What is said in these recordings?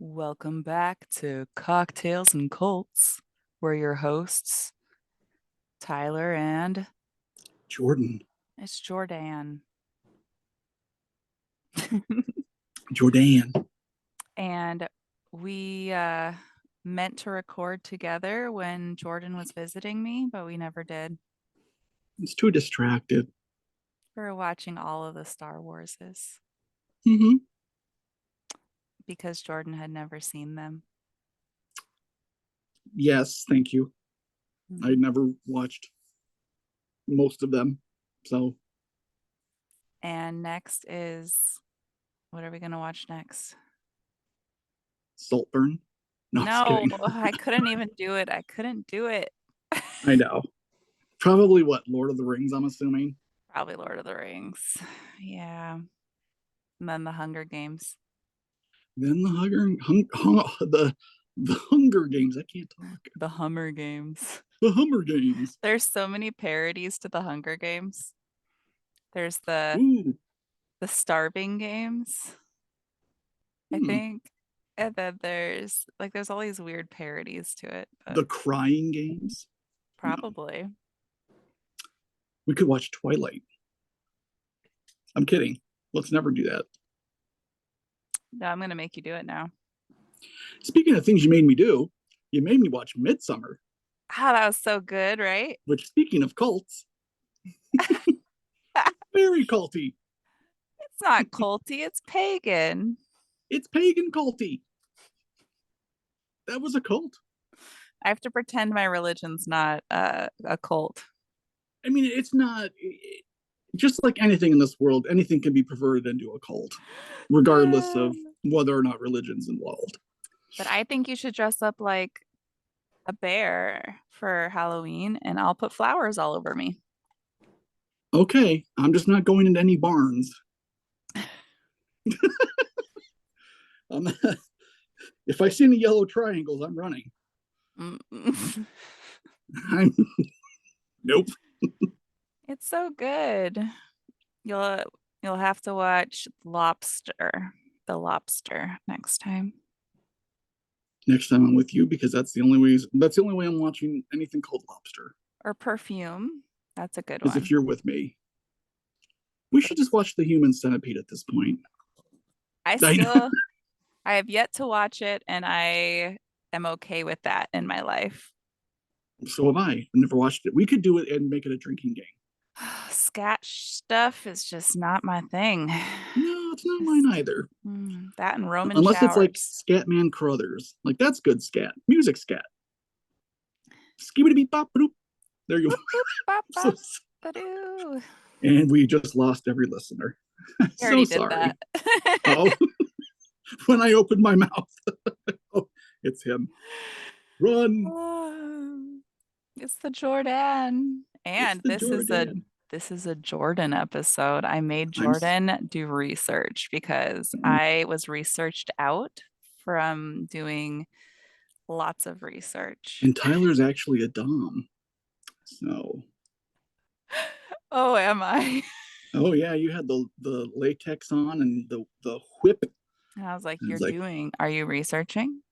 Welcome back to Cocktails and Colts. We're your hosts, Tyler and Jordan. it's Jordan. Jordan. And we meant to record together when Jordan was visiting me, but we never did. It's too distracted. We were watching all of the Star Warses Mm-hmm. because Jordan had never seen them. Yes, thank you. I never watched most of them. So And next is, what are we going to watch next? Saltburn. No, just No, kidding. I couldn't even do it. I couldn't do it. I know. Probably what? Lord of the Rings, I'm assuming. Probably Lord of the Rings. Yeah. And then the Hunger Games. Then the Hunger Games. I can't talk. The Hummer Games. The Hummer Games. There's so many parodies to the Hunger Games. There's the Ooh. Starving Games, I Hmm. think. And then there's all these weird parodies to it, but The Crying Games. No. probably. We could watch Twilight. I'm kidding. Let's never do that. No, I'm gonna make you do it now. Speaking of things you made me do, you made me watch Midsummer. Ah, that was so good, right? Which, speaking of cults, very culty. It's not culty, it's pagan. It's pagan culty. That was a cult. I have to pretend my religion's not a cult. I mean, it's not just like anything in this world, anything can be perverted into a cult, regardless of whether or not religion's involved. But I think you should dress up like a bear for Halloween and I'll put flowers all over me. Okay, I'm just not going into any barns. If I see any yellow triangles, I'm running. I'm nope. It's so good. You'll you'll have to watch The Lobster next time. Next time I'm with you because that's the only way I'm watching anything called Lobster. Or Perfume. That's a good Is if one. you're with me. We should just watch the Human Centipede at this point. I have yet to watch it and I am okay with that in my life. So have I. I've never watched it. We could do it and make it a drinking game. Scat stuff is just not my thing. No, it's not mine either. That and Roman Unless it's like showers. Scatman Crothers. Like that's good scat. Music scat. Skibidi beep bop boop. There you go. And we just lost every listener. You So already did sorry. that. Oh, when I opened my mouth. Oh, it's him. Run. It's the Jordan. And It's the Jordan. this is a Jordan episode. I made Jordan do research because I was researched out from doing lots of research. And Tyler's actually a Dom. So. Oh, am I? Oh yeah, you had the latex on and the whip. And I was like, I was like, are you researching?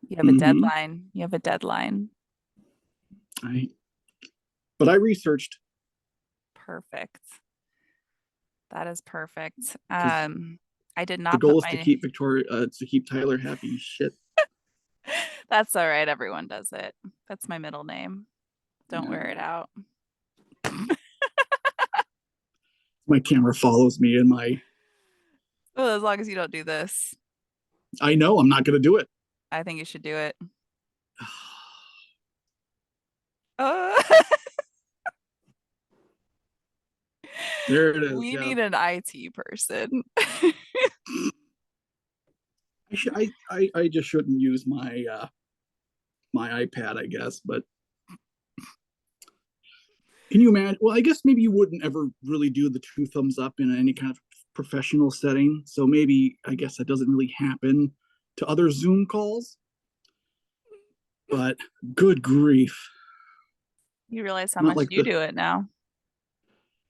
You have a deadline. You have a deadline. But I researched. Perfect. That is perfect. I did The not goal put is to keep to keep Tyler happy. Shit. That's all right. Everyone does it. That's my middle name. Don't wear it out. My camera follows me in my. Well, as long as you don't do this. I know I'm not going to do it. I think you should do it. There it is. We need an IT person. I just shouldn't use my my iPad, I guess. But can you imagine? Well, I guess maybe you wouldn't ever really do the two thumbs up in any kind of professional setting. So maybe I guess that doesn't really happen to other Zoom calls. But good grief. You realize how much you do it now.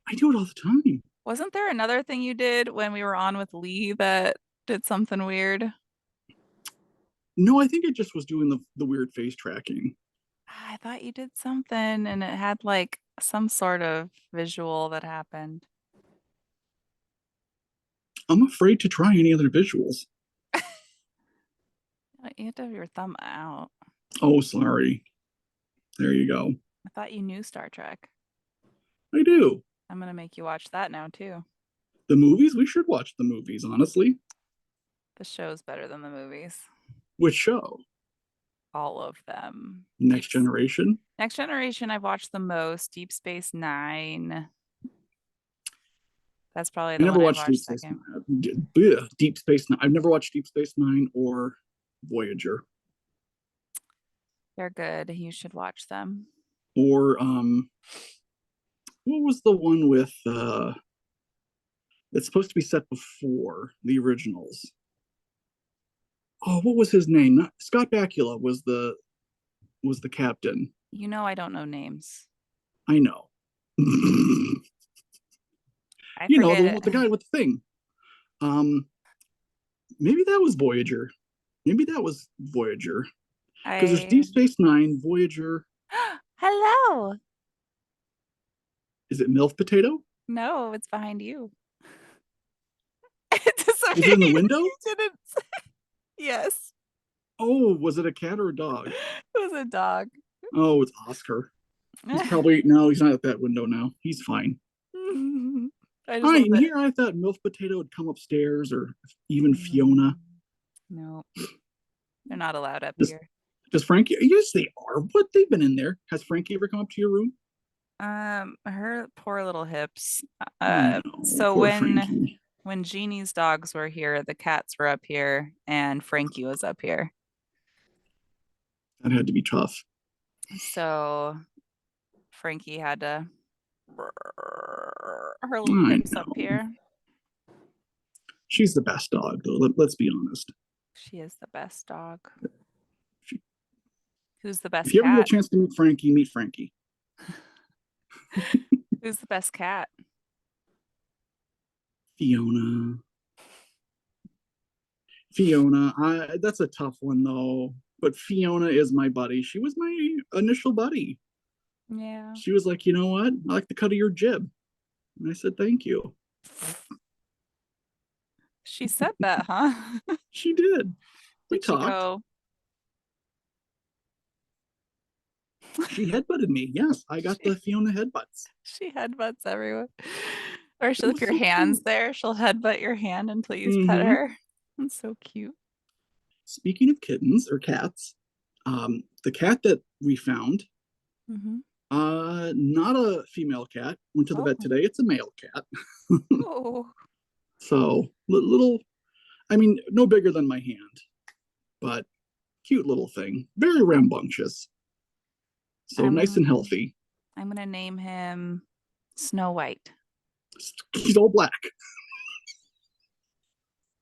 I do it all the time. Wasn't there another thing you did when we were on with Lee that did something weird? No, I think it just was doing the weird face tracking. I thought you did something and it had like some sort of visual that happened. I'm afraid to try any other visuals. You had to have your thumb out. Oh, sorry. There you go. I thought you knew Star Trek. I do. I'm gonna make you watch that now too. The movies, we should watch the movies, honestly. The show's better than the movies. Which show? All of them. Next Generation? Next Generation, I've watched the most. Deep Space Nine. That's probably I the never one I've watched Deep watched Space second. Nine. Deep Space Nine. I've never watched Deep Space Nine or Voyager They're good. You should watch them. or what was the one with it's supposed to be set before the originals? Oh, what was his name? Not, Scott Bakula was the captain. You know I don't know names. I know. You I know, the one forget. with the guy with the thing. Um, maybe that was Voyager. Maybe that was Voyager. Because there's I Deep Space Nine, Voyager. Hello. Is it MILF Potato? No, it's behind you. It Was it in the disappeared. window? You didn't say. Yes. Oh, was it a cat or a dog? It was a dog. Oh, it's Oscar. He's probably no, he's not at that window now. He's fine. I just Hi, love and it. here I thought MILF Potato would come upstairs or even Fiona. Mm, no, they're not allowed up Does here. does Frankie? Yes, they are. What they've been in there? Has Frankie ever come up to your room? Her poor little hips. I know, So poor Frankie. when Jeannie's dogs were here, the cats were up here and Frankie was up here. That had to be tough. So Frankie had to her little I hips up know. here. She's the best dog, though. Let's be honest. She is the best dog. She, Who's the if best you ever get a cat? chance to meet Frankie. Who's the best cat? Fiona. Fiona. That's a tough one though. But Fiona is my buddy. She was my initial buddy. Yeah. She was like, you know what? I like the cut of your jib. And I said, thank you. She said that, huh? She did. We Did she talked. go? She headbutted me. Yes, I got She the Fiona headbutts. she headbutts everyone. Or It she'll, if was your so hand's cute. there, she'll headbutt your hand until you pet Mm-hmm. her. That's so cute. Speaking of kittens or cats, the cat that we found, Hmm. not a female cat, went to the vet Oh, today. It's a male cat. oh, So little, I mean, no bigger than my hand, but cute little thing. Very rambunctious. So nice and I'm healthy. I'm gonna name him Snow White. He's all black,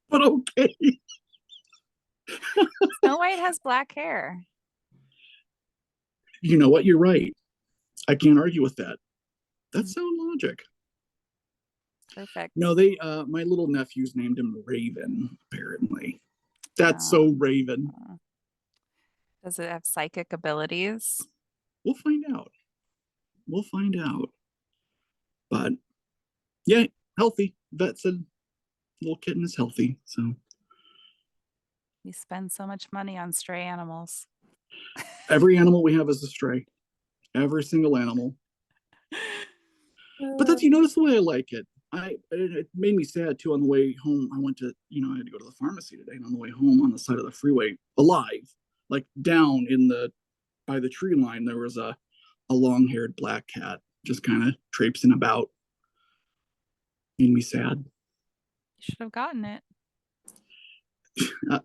but okay. Snow White has black hair. You know what? You're right. I can't argue with that. That's Mm, sound logic. perfect. No, they my little nephews named him Raven, apparently. That's Uh, so Raven. does it have psychic abilities? We'll find out. We'll find out. But yeah, healthy. Vet said little kitten is healthy. So We spend so much money on stray animals. every animal we have is a stray. Every single animal. But Uh, that's, you notice the way I like it. It made me sad too on the way home. I went to, I had to go to the pharmacy today, and on the way home on the side of the freeway, alive, like down in the by the tree line, there was a long-haired black cat just kind of traipsing about. Made me sad. you should have gotten it.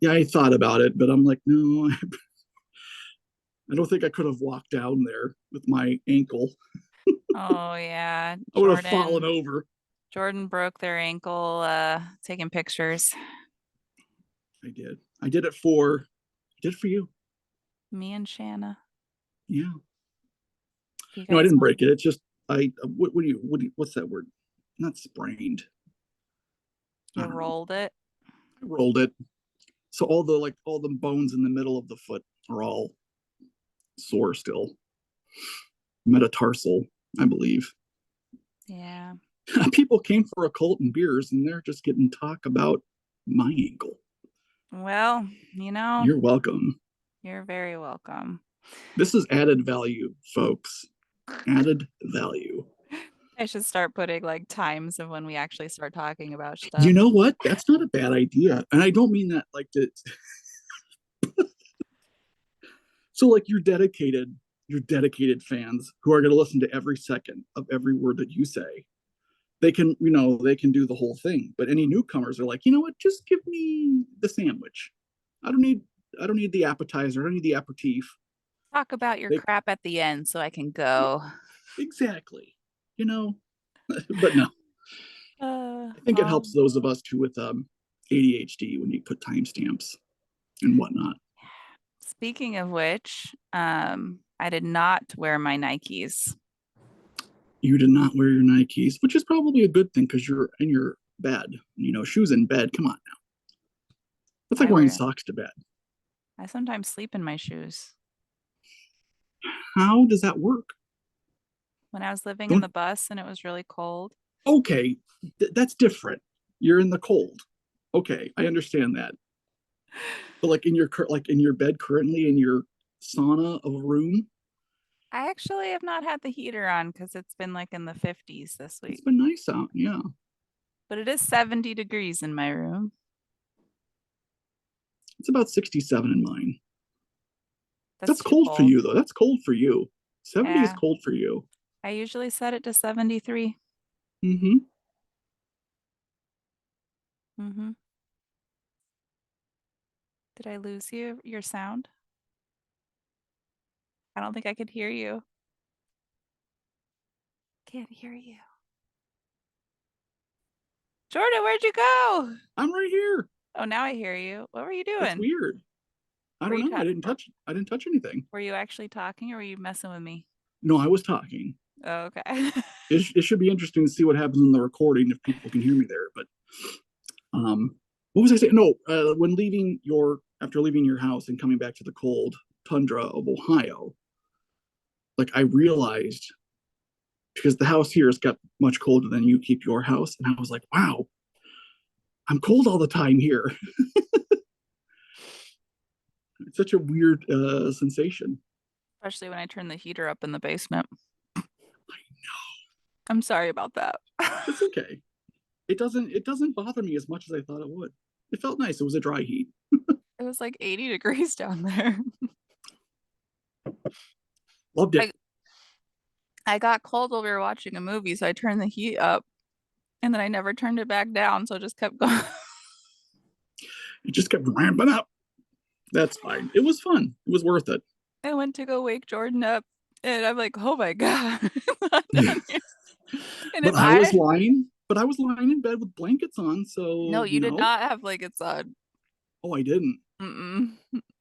Yeah, I thought about it, but I'm like, no, I don't think I could have walked down there with my ankle. Oh yeah, I would have fallen over. Jordan broke their ankle taking pictures. I did. I did it for you. Me and Shanna. Yeah. If you No, I guys didn't want, break it. It's just what's that word? Not sprained. I you don't know. rolled it. I rolled it. So all the bones in the middle of the foot are all sore still. Metatarsal, I believe. Yeah. People came for a cult and beers, and they're just getting talk about my ankle. Well, You're welcome. you're very welcome. This is added value, folks. Added value. I should start putting like times of when we actually start talking about You stuff. know what? That's not a bad idea. And I don't mean that like to. So like you're dedicated fans who are going to listen to every second of every word that you say. They can do the whole thing. But any newcomers are like, you know what? Just give me the sandwich. I don't need I don't need the appetizer. I don't need the aperitif. Talk about your They crap at the end so I can go. exactly. You know, but no. I think it Well, helps those of us too with ADHD when you put timestamps and whatnot. speaking of which, I did not wear my Nikes. You did not wear your Nikes, which is probably a good thing because you're in your bed. Shoes in bed. Come on now. That's like I wearing wear socks to bed. I sometimes sleep in my shoes. How does that work? When I was living in Don't the bus and it was really cold, okay, that's different. You're in the cold. Okay, I understand that. But like in your bed currently in your sauna of a room, I actually have not had the heater on because it's been like in the 50s this it's week. been nice out. Yeah, But it is 70 degrees in my room. it's about 67 in mine. That's That's too cold for cold. you though. That's cold for you. 70 is Yeah, cold for you. I usually set it to 73. Mm-hmm. Mm-hmm. Did I lose your sound? I don't think I could hear you. Can't hear you. Jordan, where'd you go? I'm right here. Oh, now I hear you. What were you That's doing? weird. I Were don't you know. ta I didn't touch anything. were you actually talking or were you messing with me? No, I was talking. Oh, okay. It should be interesting to see what happens in the recording if people can hear me there. But what was I saying? No, when after leaving your house and coming back to the cold tundra of Ohio, like I realized because the house here has got much colder than you keep your house, and I was like, wow, I'm cold all the time here. It's such a weird sensation. Especially when I turn the heater up in the basement. I'm sorry about that. It's okay. It doesn't bother me as much as I thought it would. It felt nice. It was a dry heat. It was like 80 degrees down there. Loved it. I I got cold while we were watching a movie, so I turned the heat up and then I never turned it back down, so it just kept going. It just kept ramping up. That's fine. It was fun. It was worth it. I went to go wake Jordan up and I'm like, oh my God. Yeah. And But if I was I lying. But I was lying in bed with blankets on, no, so you did not have blankets on. Oh, I didn't. Mm-mm.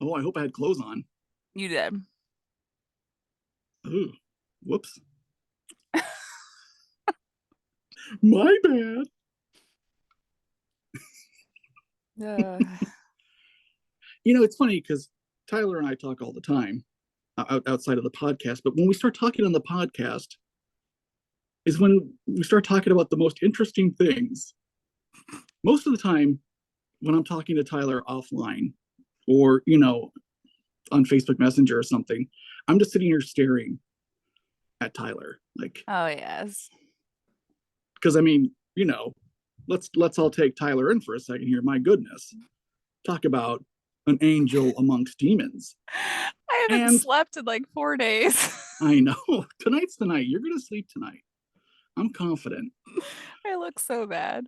Oh, I hope I had clothes on. You did. Ooh, whoops. My bad. Uh, It's funny because Tyler and I talk all the time outside of the podcast, but when we start talking on the podcast, is when we start talking about the most interesting things. Most of the time, when I'm talking to Tyler offline or, on Facebook Messenger or something, I'm just sitting here staring at Tyler. Like, oh yes. because I mean, let's all take Tyler in for a second here. My goodness. Talk about an angel amongst demons. I haven't And slept in like 4 days. I know tonight's the night. You're going to sleep tonight. I'm confident. I look so bad.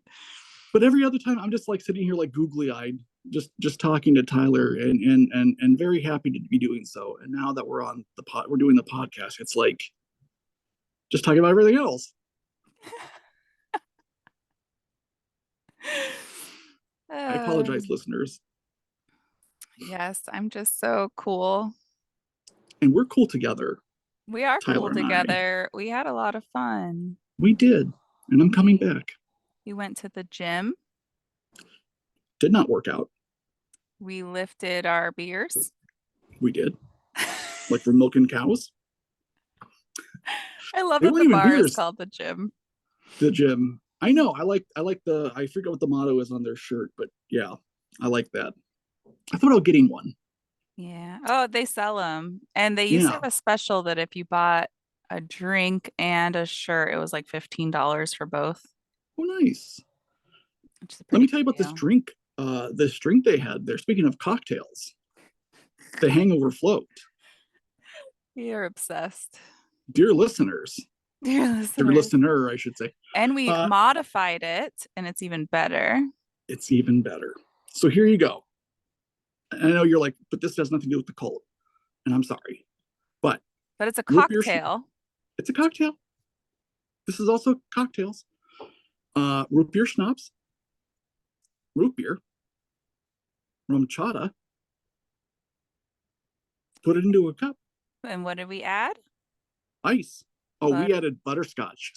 But every other time, I'm just like sitting here like googly eyed, just talking to Tyler and very happy to be doing so. And now that we're doing the podcast. It's like just talking about everything else. I apologize, Um, listeners. yes, I'm just so cool. And we're cool together, We are cool Tyler and I. together. We had a lot of fun. We did, and I'm coming We back. we went to the gym. Did not work out. We lifted our beers. We did. Like for milking cows. I love They that weren't the even bar is beers. called the gym. The gym. I know. I like the I forget what the motto is on their shirt, but yeah, I like that. I thought about getting one. Yeah. Oh, they sell them. And they used to Yeah. have a special that if you bought a drink and a shirt, it was like $15 for both, Oh, nice. which is a Let pretty me good tell you about this deal. drink. This drink they had there. Speaking of cocktails, the Hangover Float. You're obsessed. Dear listeners, Dear dear listeners. listener, I should say, And we uh, modified it, and it's even better. it's even better. So here you go. I know you're like, but this has nothing to do with the cult, and I'm sorry, but But it's a root beer. cocktail. It's a cocktail. This is also cocktails. Root beer schnapps, root beer, rum chata. Put it into a cup. And what did we add? Ice. Oh, we Butter. added butterscotch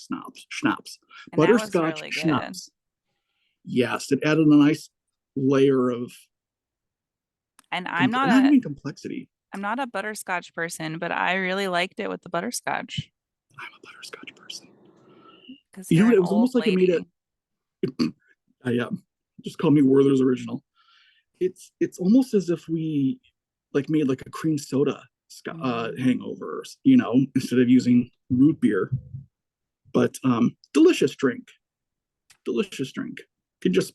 schnapps. And that was Butterscotch really good. schnapps. Yes, it added a nice layer of And not even complexity. I'm not a butterscotch person, but I really liked it with the butterscotch I'm a butterscotch person. because You know you're what? an It was old almost like it made it. lady. I just call me Werther's original. It's almost as if we like made like a cream soda Mm. hangover, instead of using root beer. But delicious drink, delicious drink. Can just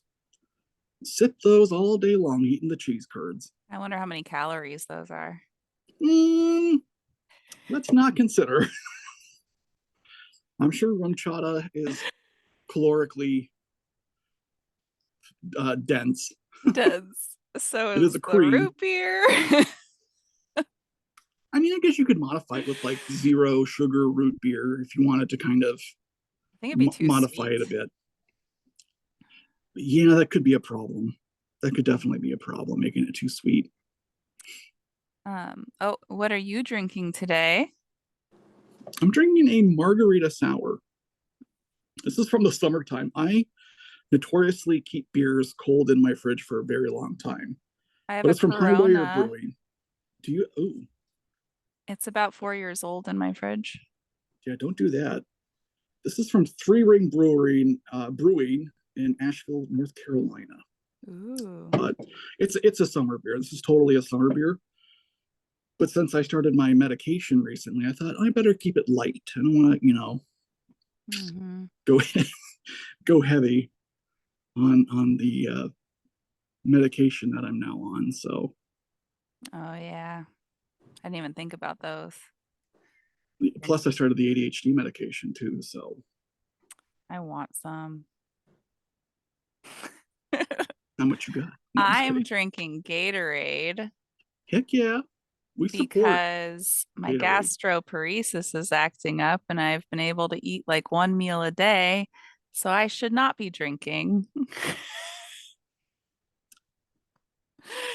sip those all day long, eating the cheese curds. I wonder how many calories those are. Mm, let's not consider. I'm sure rum chata is calorically dense. It does. So It is is a the cream. root beer. I I mean, I guess you could modify it with like zero sugar root beer if you wanted to kind of think it'd be too modify sweet. it a bit. But yeah, that could be a problem. That could definitely be a problem, making it too sweet. Oh, what are you drinking today? I'm drinking a margarita sour. This is from the summertime. I notoriously keep beers cold in my fridge for a very long time, I have but a it's from High Wire Corona. Brewing. Do you? Oh, It's about 4 years old in my fridge. yeah, don't do that. This is from Three Ring Brewing in Asheville, North Carolina. Ooh. But it's a summer beer. This is totally a summer beer. But since I started my medication recently, I thought I better keep it light. I don't want to, Hmm. go go heavy on the medication that I'm now on. So Oh yeah. I didn't even think about those. plus I started the ADHD medication too. So I want some. how much you got? No, I'm just I'm kidding. drinking Gatorade Heck yeah, we support because my Gatorade. gastroparesis is acting up and I've been able to eat like one meal a day. So I should not be drinking.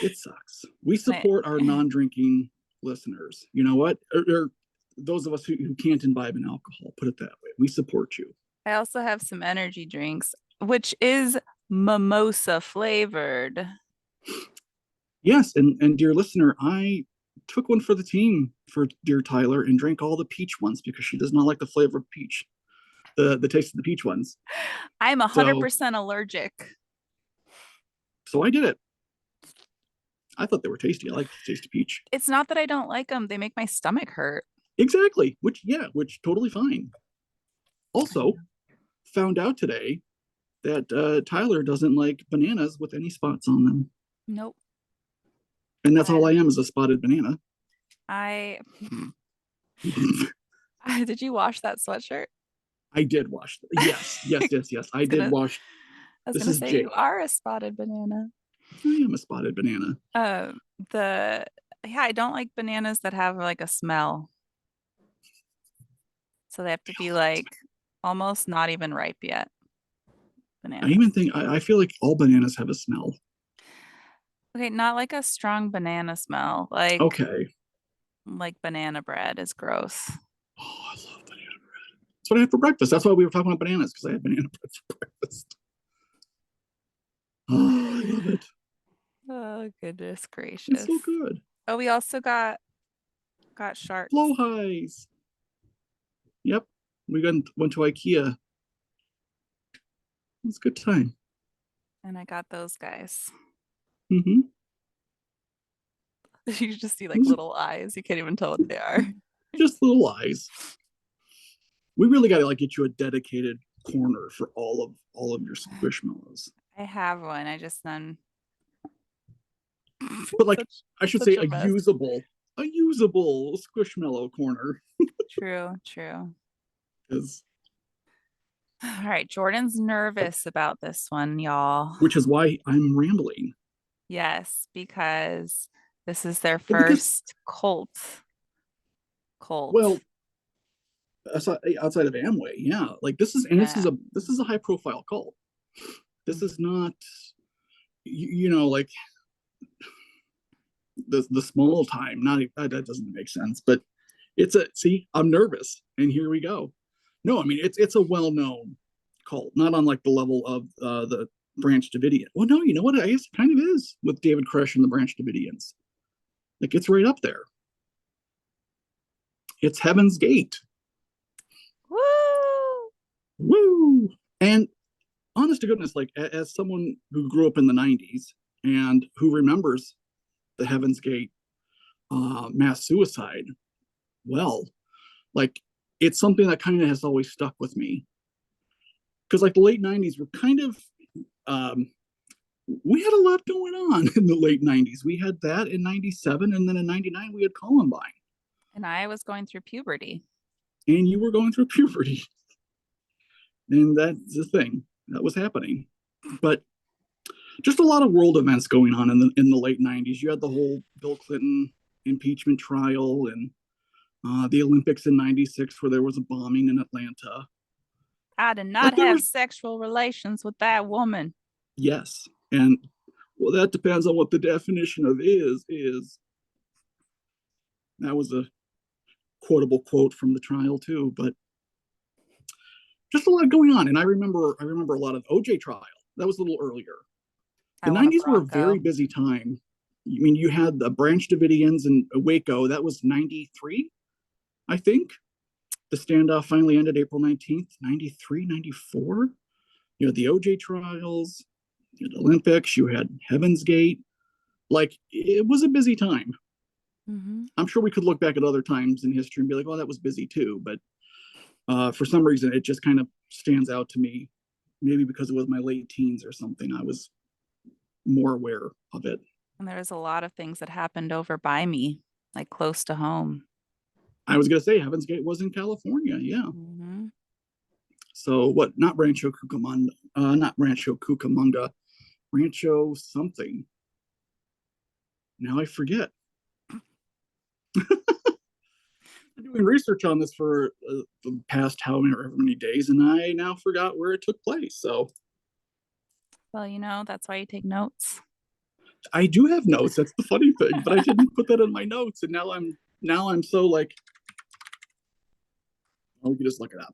It sucks. We And support our I, non-drinking listeners. You know what? Or those of us who can't imbibe in alcohol. Put it that way. We support you. I also have some energy drinks, which is mimosa flavored. Yes, and dear listener, I took one for the team for dear Tyler and drank all the peach ones because she does not like the flavor of peach, the taste of the peach ones. I'm So 100% allergic. so I did it. I thought they were tasty. I like the taste of peach. It's not that I don't like them, they make my stomach hurt. Exactly. Which totally fine. Also, found out today that Tyler doesn't like bananas with any spots on them, Nope. and that's all I, I am is a spotted banana. I did you wash that sweatshirt? I did wash. Yes, yes, I yes, yes. I was did gonna wash. I was This gonna is say you Jake. are a spotted banana. I am a spotted banana. Um, the yeah, I don't like bananas that have like a smell. So they have to be like almost not even ripe yet. I even Bananas. think I feel like all bananas have a smell. Okay, not like a strong banana smell. Okay. Like banana bread is gross. Oh, I love banana bread. That's what I had for breakfast. That's why we were talking about bananas because I had banana bread for breakfast. Oh, I love it. Oh, goodness It's gracious. so good. Oh, we also got sharks, Flow highs. Yep. Went to IKEA. It's a good time. and I got those guys. Mm-hmm. You just see like little eyes. You can't even tell what they are. Just little eyes. We really got to like get you a dedicated corner for all of your squishmallows. I have one. I just none. But like Such I should such say a mess. a usable squishmallow corner True, true. is All right, Jordan's nervous about this one, y'all. which is why I'm rambling. Yes, because this is their Well, because first cult. well, outside of Amway, yeah, like Yeah. this is a high profile cult. This is not like the small time. Not that doesn't make sense, but it's a see. I'm nervous, and here we go. No, I mean it's a well known cult, not on like the level of the Branch Davidian. Well, no, you know what? I guess it kind of is with David Koresh and the Branch Davidians. Like it's right up there. It's Heaven's Gate. Woo! Woo! And honest to goodness, like as someone who grew up in the '90s and who remembers the Heaven's Gate mass suicide, well, like it's something that kind of has always stuck with me because like the late '90s were kind of um, we had a lot going on in the late '90s. We had that in '97, and then in '99 we had Columbine, And I was going through puberty. and you were going through puberty, and that's the thing that was happening. But just a lot of world events going on in the late '90s. You had the whole Bill Clinton impeachment trial, and the Olympics in '96, where there was a bombing in Atlanta. I did not Like there have was sexual relations with that woman. yes, and well, that depends on what the definition of is. That was a quotable quote from the trial too, but just a lot going on. And I remember a lot of OJ trial. That was a little earlier. I The want a '90s were a very Bronco. busy time. I mean, you had the Branch Davidians in Waco. That was '93, I think. The standoff finally ended April 19th, '93, '94. You had the OJ trials, you had Olympics, you had Heaven's Gate. Like, it was a busy time. Mm-hmm. I'm sure we could look back at other times in history and be like, oh, that was busy too. But for some reason, it just kind of stands out to me. Maybe because it was my late teens or something. I was more aware of it. And there was a lot of things that happened over by me, like close to home. I was going to say Heaven's Gate was in California. Yeah. Mm-hmm. So what? Not Rancho Cucamonga. Not Rancho Cucamonga. Rancho something. Now I forget. I've been doing research on this for the past however many days, and I now forgot where it took place. So Well, that's why you take notes. I do have notes. That's the funny thing, but I didn't put that in my notes, and now I'm so like, oh, we can just look it up.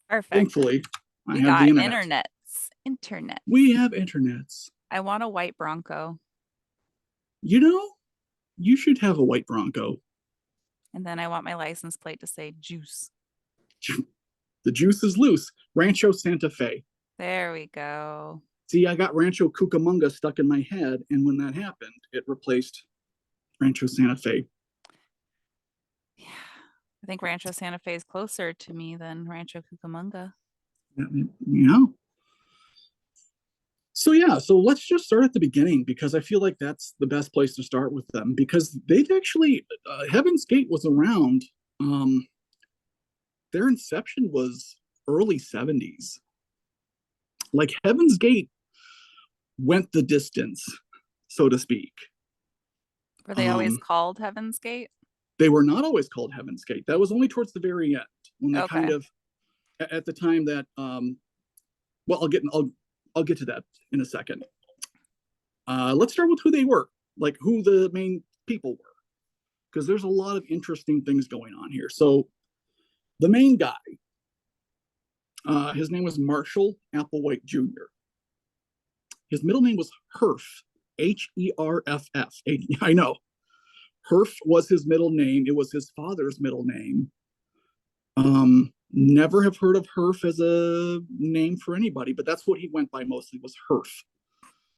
Perfect. Thankfully, I We have the got internet. internets. We Internets. have internets. I want a white Bronco. You know, you should have a white Bronco. And then I want my license plate to say juice. The juice is loose. Rancho Santa Fe. There we go. See, I got Rancho Cucamonga stuck in my head, and when that happened, it replaced Rancho Santa Fe. Yeah. I think Rancho Santa Fe is closer to me than Rancho Cucamonga. Yeah. So yeah, so let's just start at the beginning because I feel like that's the best place to start with them because they've actually Heaven's Gate was around. Um, their inception was early '70s. Like Heaven's Gate went the distance, so to speak. Were they always Um, called Heaven's Gate? they were not always called Heaven's Gate. That was only towards the very end when they kind Okay. of at the time that well I'll get to that in a second. Let's start with who they were, like who the main people were, because there's a lot of interesting things going on here. So the main guy, his name was Marshall Applewhite Jr. His middle name was Herf, Herff. I know. Herf was his middle name. It was his father's middle name. Never have heard of Herf as a name for anybody, but that's what he went by mostly was Herf.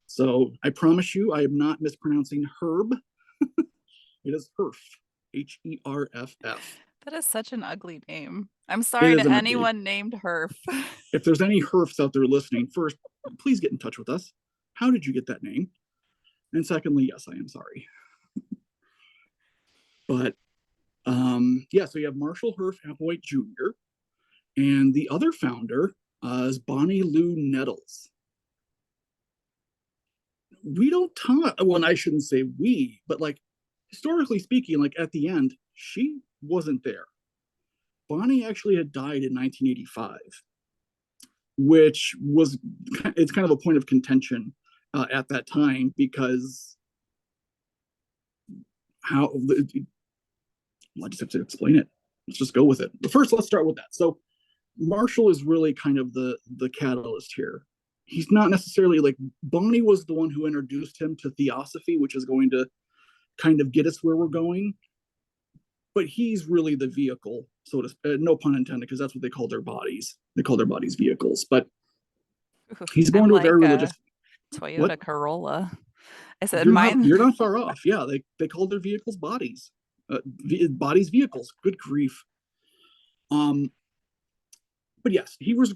So I promise you, I am not mispronouncing Herb. It is Herf, Herff. That is such an ugly name. I'm It sorry is to an ugly. anyone named Herf. If there's any Herfs out there listening, first, please get in touch with us. How did you get that name? And secondly, yes, I am sorry. But yeah, so you have Marshall Herf Applewhite Jr. And the other founder is Bonnie Lou Nettles. We don't talk, well, I shouldn't say we, but like historically speaking, like at the end, she wasn't there. Bonnie actually had died in 1985, which was, it's kind of a point of contention at that time because how, I just have to explain it. Let's just go with it. But first, let's start with that. So Marshall is really kind of the catalyst here. He's not necessarily like Bonnie was the one who introduced him to theosophy, which is going to kind of get us where we're going. But he's really the vehicle, so to no pun intended, because that's what they call their bodies. They call their bodies vehicles. But Oof, he's I'm born to a very like religious. a Toyota What? Corolla. I said mine. You're not far off. Yeah, they call their vehicles bodies. Bodies vehicles. Good grief. But yes, he was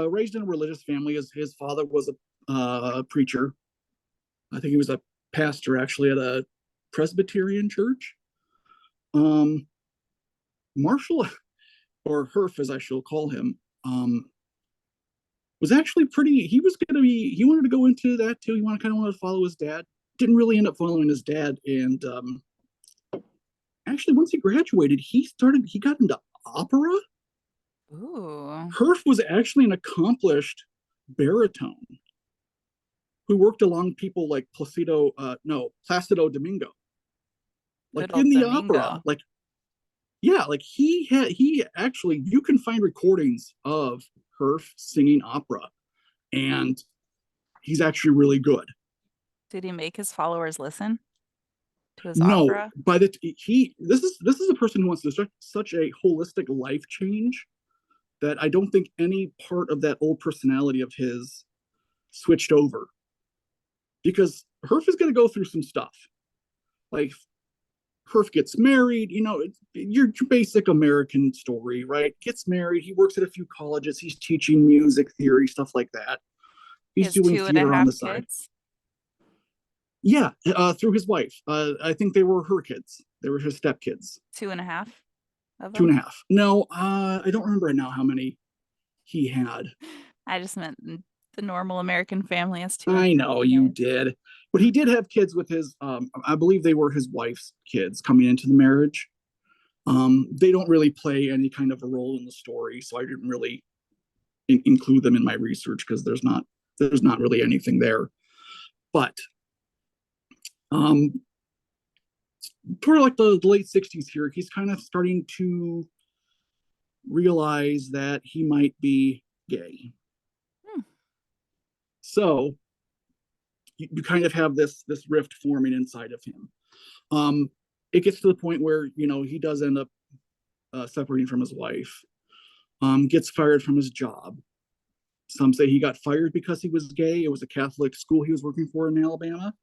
raised in a religious family. His father was a preacher. I think he was a pastor actually at a Presbyterian church. Um, Marshall, or Herf as I shall call him, was actually pretty. He was going to be. He wanted to go into that too. He wanted to follow his dad. Didn't really end up following his dad, and actually, once he graduated, he got into opera. Ooh, Herf was actually an accomplished baritone who worked along people like Placido Domingo, like good in old the opera. Domingo. Like, yeah, like he actually, you can find recordings of Herf singing opera, and he's actually really good. Did he make his followers listen to his No, opera? by the he this is a person who wants to start such a holistic life change that I don't think any part of that old personality of his switched over, because Herf is going to go through some stuff. Like Herf gets married, your basic American story, right? Gets married, he works at a few colleges, he's teaching music theory, stuff like that. He He's has doing two and a theater on half the side. kids. Yeah, through his wife. I think they were her kids. They were his stepkids. Two and a half of Two them. and a half. No, I don't remember now how many he had. I just meant the normal American family has two and I a half know you kids. did, but he did have kids with his. I believe they were his wife's kids coming into the marriage. They don't really play any kind of a role in the story, so I didn't really include them in my research because there's not really anything there. But toward like the late 60s here, he's kind of starting to realize that he might be gay. Hmm. So you kind of have this rift forming inside of him. It gets to the point where he does end up separating from his wife. Gets fired from his job. Some say he got fired because he was gay. It was a Catholic school he was working for in Alabama.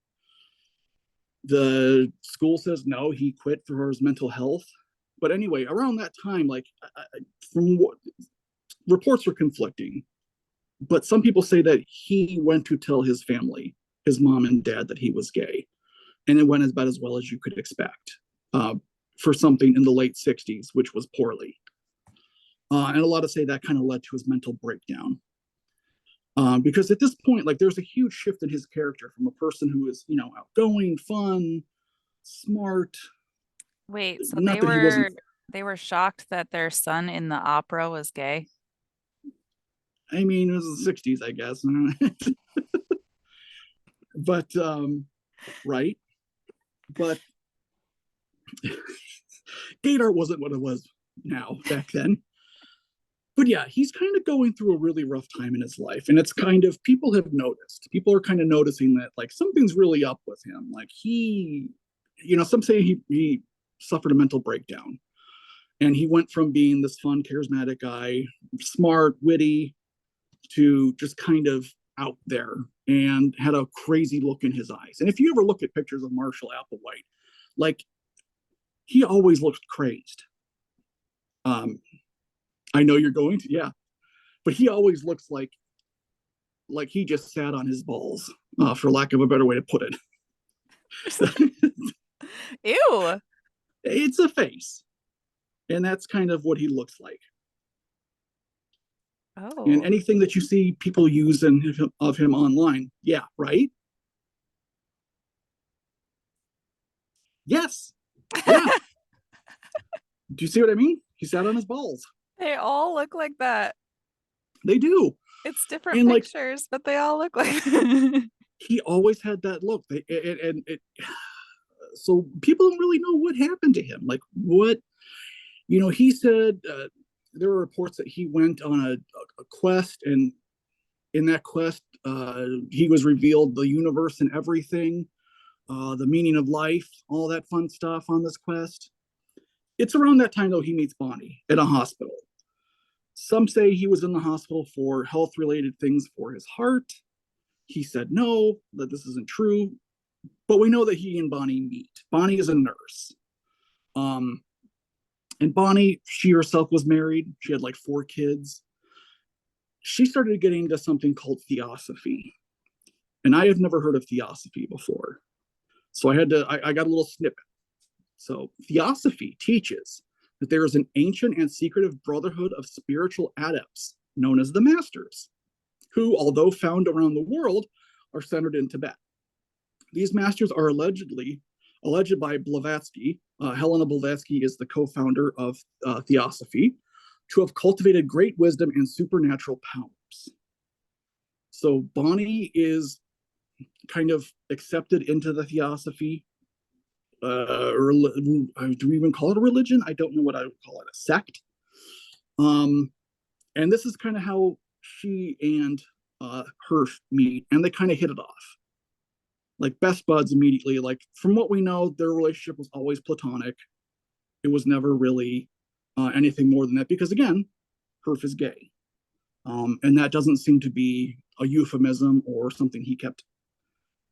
The school says no, he quit for his mental health. But anyway, around that time, like from what reports are conflicting, but some people say that he went to tell his family, his mom and dad, that he was gay, and it went about as well as you could expect for something in the late 60s, which was poorly. And a lot of say that kind of led to his mental breakdown. Because at this point, like there's a huge shift in his character from a person who is, outgoing, fun, smart. Wait, so Not that he wasn't. they were shocked that their son in the opera was gay? I mean, it was the 60s, I guess. But right. But Gator wasn't what it was now back then. But yeah, he's kind of going through a really rough time in his life. And it's kind of, people have noticed. People are kind of noticing that like something's really up with him. Like some say he suffered a mental breakdown. And he went from being this fun, charismatic guy, smart, witty, to just kind of out there and had a crazy look in his eyes. And if you ever look at pictures of Marshall Applewhite, like he always looked crazed. Um, I know you're going to, yeah, but he always looks like he just sat on his balls, for lack of a better way to put it. Ew. It's a face, and that's kind of what he looks like. And Oh. anything that you see people use of him online, yeah, right? Yes, yeah. Do you see what I mean? He sat on his balls. They all look like that. They do, It's different and like pictures, but they all look like he always had that look. So people don't really know what happened to him. Like what he said. There were reports that he went on a quest, and in that quest, he was revealed the universe and everything, the meaning of life, all that fun stuff on this quest. It's around that time though he meets Bonnie at a hospital. Some say he was in the hospital for health related things for his heart. He said no, that this isn't true. But we know that he and Bonnie meet. Bonnie is a nurse. Um, and Bonnie, she herself was married. She had like 4 kids. She started getting into something called theosophy. And I have never heard of theosophy before. So I got a little snippet. So theosophy teaches that there is an ancient and secretive brotherhood of spiritual adepts known as the Masters, who, although found around the world, are centered in Tibet. These masters are alleged by Blavatsky. Helena Blavatsky is the co-founder of Theosophy, to have cultivated great wisdom and supernatural powers. So Bonnie is kind of accepted into the Theosophy. Do we even call it a religion? I don't know what I would call it, a sect. And this is kind of how she and Herf meet, and they kind of hit it off. Like best buds immediately. Like from what we know, their relationship was always platonic. It was never really anything more than that, because again, Herf is gay. And that doesn't seem to be a euphemism or something he kept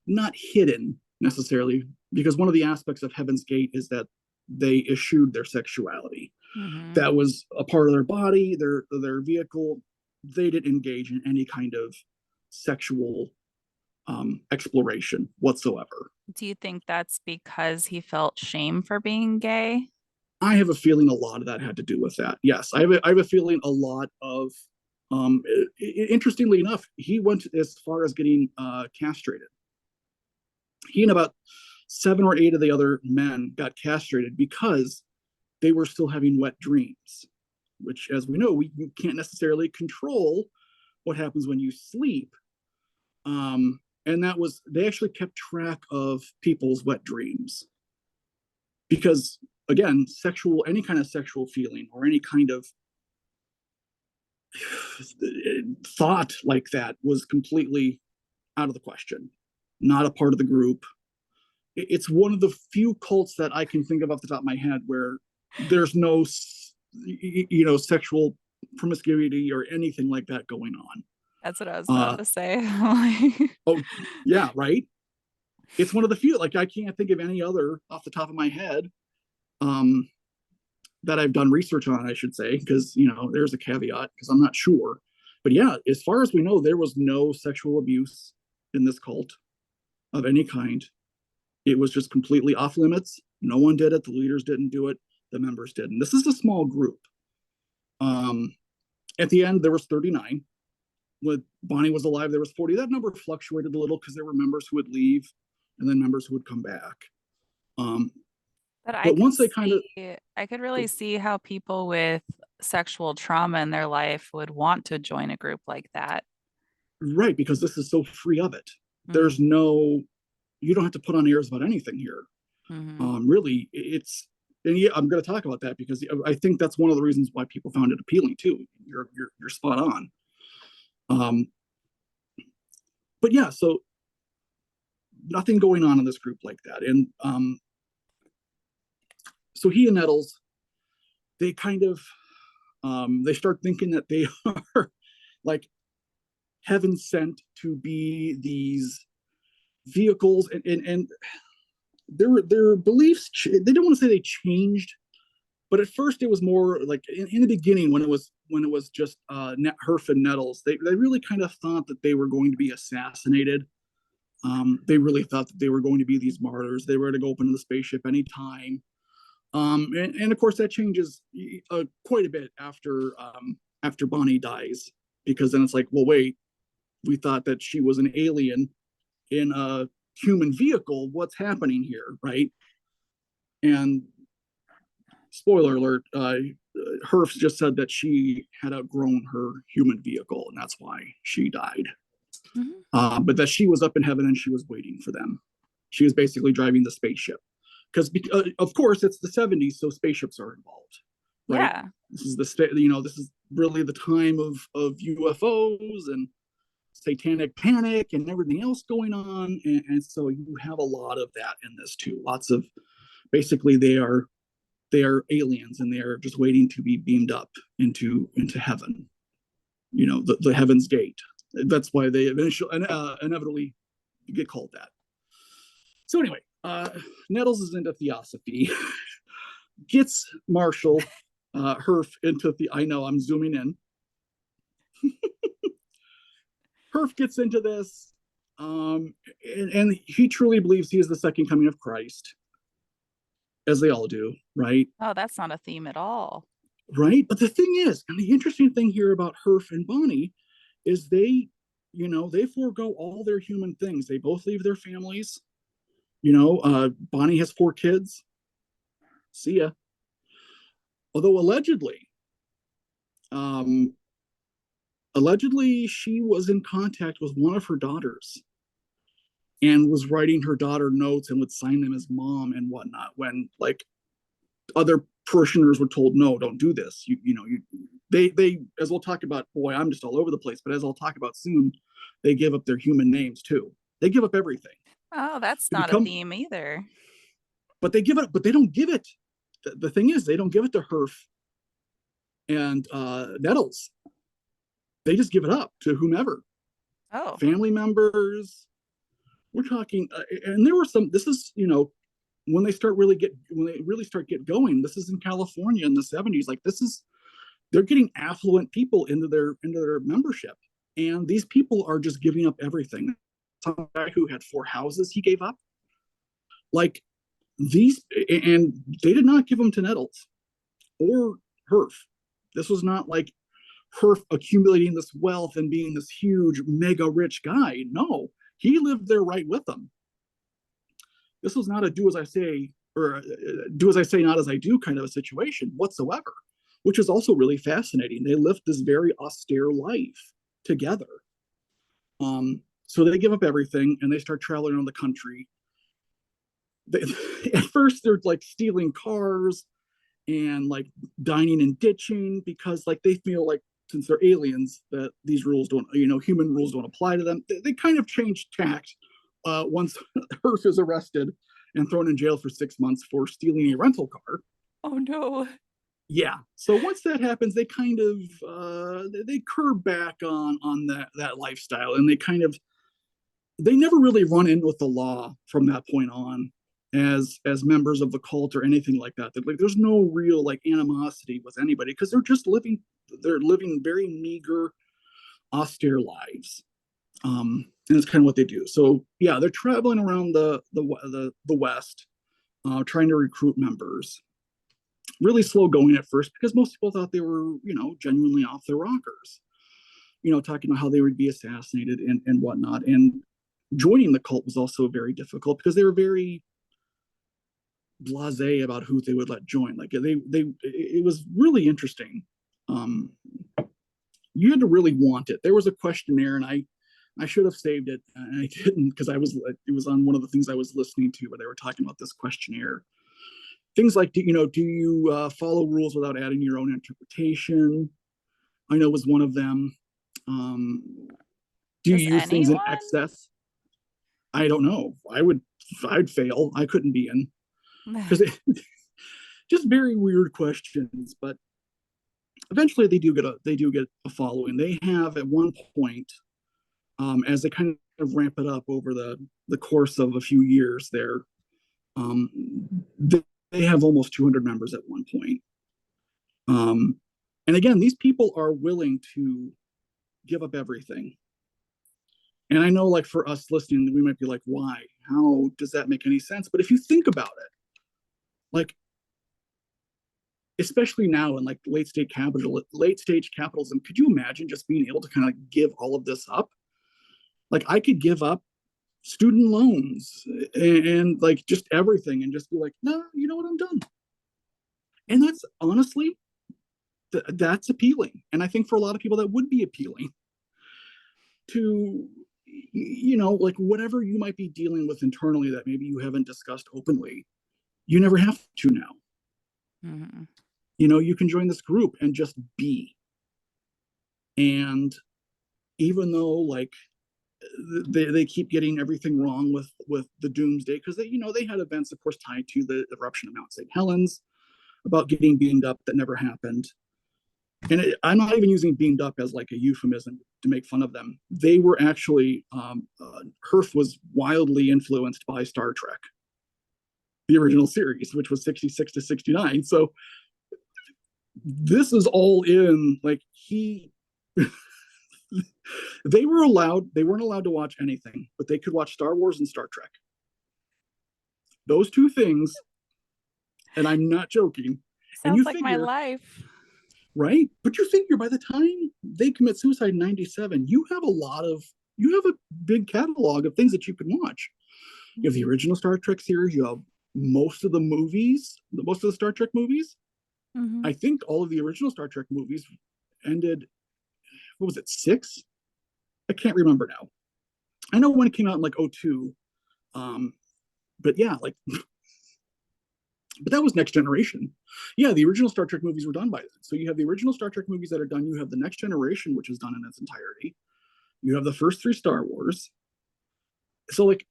not hidden necessarily, because one of the aspects of Heaven's Gate is that they eschewed their sexuality. mm-hmm. That was a part of their body, their vehicle. They didn't engage in any kind of sexual exploration whatsoever. Do you think that's because he felt shame for being gay? I have a feeling a lot of that had to do with that. Yes, I have a feeling a lot of. Interestingly enough, he went as far as getting castrated. He and about 7 or 8 of the other men got castrated because they were still having wet dreams, which, as we know, we can't necessarily control what happens when you sleep. And that was, they actually kept track of people's wet dreams because, again, any kind of sexual feeling or any kind of thought like that was completely out of the question, not a part of the group. It's one of the few cults that I can think of off the top of my head where there's no, sexual promiscuity or anything like that going on. That's what I was about Uh, to say. oh, yeah, right. It's one of the few. Like I can't think of any other off the top of my head um, that I've done research on. I should say, because there's a caveat because I'm not sure. But yeah, as far as we know, there was no sexual abuse in this cult of any kind. It was just completely off limits. No one did it. The leaders didn't do it. The members did. And this is a small group. At the end, there was 39. When Bonnie was alive, there was 40. That number fluctuated a little because there were members who would leave and then members who would come back. Um, But but once they kind of, I could really see how people with sexual trauma in their life would want to join a group like that. right, because this is so free of it. Mm, There's no, you don't have to put on airs about anything here. hmm Really, it's and yeah, I'm going to talk about that because I think that's one of the reasons why people found it appealing too. You're spot on. Um, but yeah, so nothing going on in this group like that, and so he and Nettles, they kind of they start thinking that they are like heaven sent to be these vehicles, and their beliefs. They don't want to say they changed, but at first it was more like in the beginning when it was just Herf and Nettles. They really kind of thought that they were going to be assassinated. They really thought that they were going to be these martyrs. They were going to go up into the spaceship anytime. And of course that changes quite a bit after Bonnie dies, because then it's like, well, wait, we thought that she was an alien in a human vehicle. What's happening here, right? And spoiler alert, Herf's just said that she had outgrown her human vehicle, and that's why she died. Mhm. But that she was up in heaven and she was waiting for them. She was basically driving the spaceship because, of course, it's the '70s, so spaceships are involved, right? Yeah. This is this is really the time of UFOs and satanic panic and everything else going on, and so you have a lot of that in this too. Lots of basically they are aliens and they are just waiting to be beamed up into heaven. The heaven's gate. That's why they inevitably get called that. So anyway, Nettles is into theosophy, gets Marshall, Herf into the. I know I'm zooming in. Herf gets into this, and he truly believes he is the second coming of Christ, as they all do, right? Oh, that's not a theme at all. Right. But the thing is, and the interesting thing here about Herf and Bonnie is they forego all their human things. They both leave their families. Bonnie has 4 kids. See ya. Although um, allegedly she was in contact with one of her daughters and was writing her daughter notes and would sign them as mom and whatnot. When like other parishioners were told, no, don't do this. They as we'll talk about. Boy, I'm just all over the place. But as I'll talk about soon, they give up their human names too. They give up everything. Oh, that's They not a become, theme either. but they give it. But they don't give it. The thing is, they don't give it to Herf and Nettles. They just give it up to whomever, Oh. family members. We're talking, and there were some. This is when they really start get going. This is in California in the '70s. Like this is they're getting affluent people into their membership, and these people are just giving up everything. Some guy who had 4 houses he gave up, like these, and they did not give them to Nettles or Herf. This was not like Herf accumulating this wealth and being this huge mega rich guy. No, he lived there right with them. This was not a do as I say, or do as I say, not as I do kind of a situation whatsoever, which is also really fascinating. They lived this very austere life together. So they give up everything and they start traveling around the country. They, at first, they're like stealing cars and like dining and ditching because like they feel like since they're aliens that these rules don't, human rules don't apply to them. They kind of change tact once Herf is arrested and thrown in jail for 6 months for stealing a rental car. Oh no. Yeah. So once that happens, they kind of they curb back on that lifestyle, and they never really run in with the law from that point on as members of the cult or anything like that. Like there's no real like animosity with anybody because they're living very meager, austere lives. And it's kind of what they do. So yeah, they're traveling around the West, trying to recruit members. Really slow going at first because most people thought they were, genuinely off their rockers. Talking about how they would be assassinated and whatnot. And joining the cult was also very difficult because they were very blasé about who they would let join. Like it was really interesting. Um, you had to really want it. There was a questionnaire, and I should have saved it, and I didn't because it was on one of the things I was listening to where they were talking about this questionnaire. things like, do you follow rules without adding your own interpretation? I know was one of them. Um, do you Does use things in anyone? excess? I don't know. I'd fail. I couldn't be in, because just very weird questions. But eventually, they do get a following. They have at one point, as they kind of ramp it up over the course of a few years, there, um, they have almost 200 members at one point. Um, and again, these people are willing to give up everything. And I know, like, for us listening, we might be like, why? How does that make any sense? But if you think about it, like, especially now in like late stage capitalism, could you imagine just being able to kind of give all of this up? Like, I could give up student loans and like just everything and just be like, no, you know what, I'm done. And that's honestly, that's appealing. And I think for a lot of people that would be appealing to, like, whatever you might be dealing with internally that maybe you haven't discussed openly, you never have to now. Mhm. You can join this group and just be. And even though, like, they keep getting everything wrong with the doomsday, because they had events, of course, tied to the eruption of Mount St. Helens about getting beamed up that never happened. And I'm not even using beamed up as like a euphemism to make fun of them. They were actually, Earth was wildly influenced by Star Trek, the original series, which was 66 to 69. So this is all in, like, they weren't allowed to watch anything, but they could watch Star Wars and Star Trek. Those two things, and I'm not joking. And Sounds you like my figure, life. right? But you figure by the time they commit suicide in 97, you have a big catalog of things that you can watch. You have the original Star Trek series, you have most of the Star Trek movies. Mm-hmm. I think all of the original Star Trek movies ended, what was it, six? I can't remember now. I know when it came out in like '02. But yeah, like, but that was Next Generation. Yeah, the original Star Trek movies were done by then. So you have the original Star Trek movies that are done. You have the Next Generation, which is done in its entirety. You have the first three Star Wars. So, like,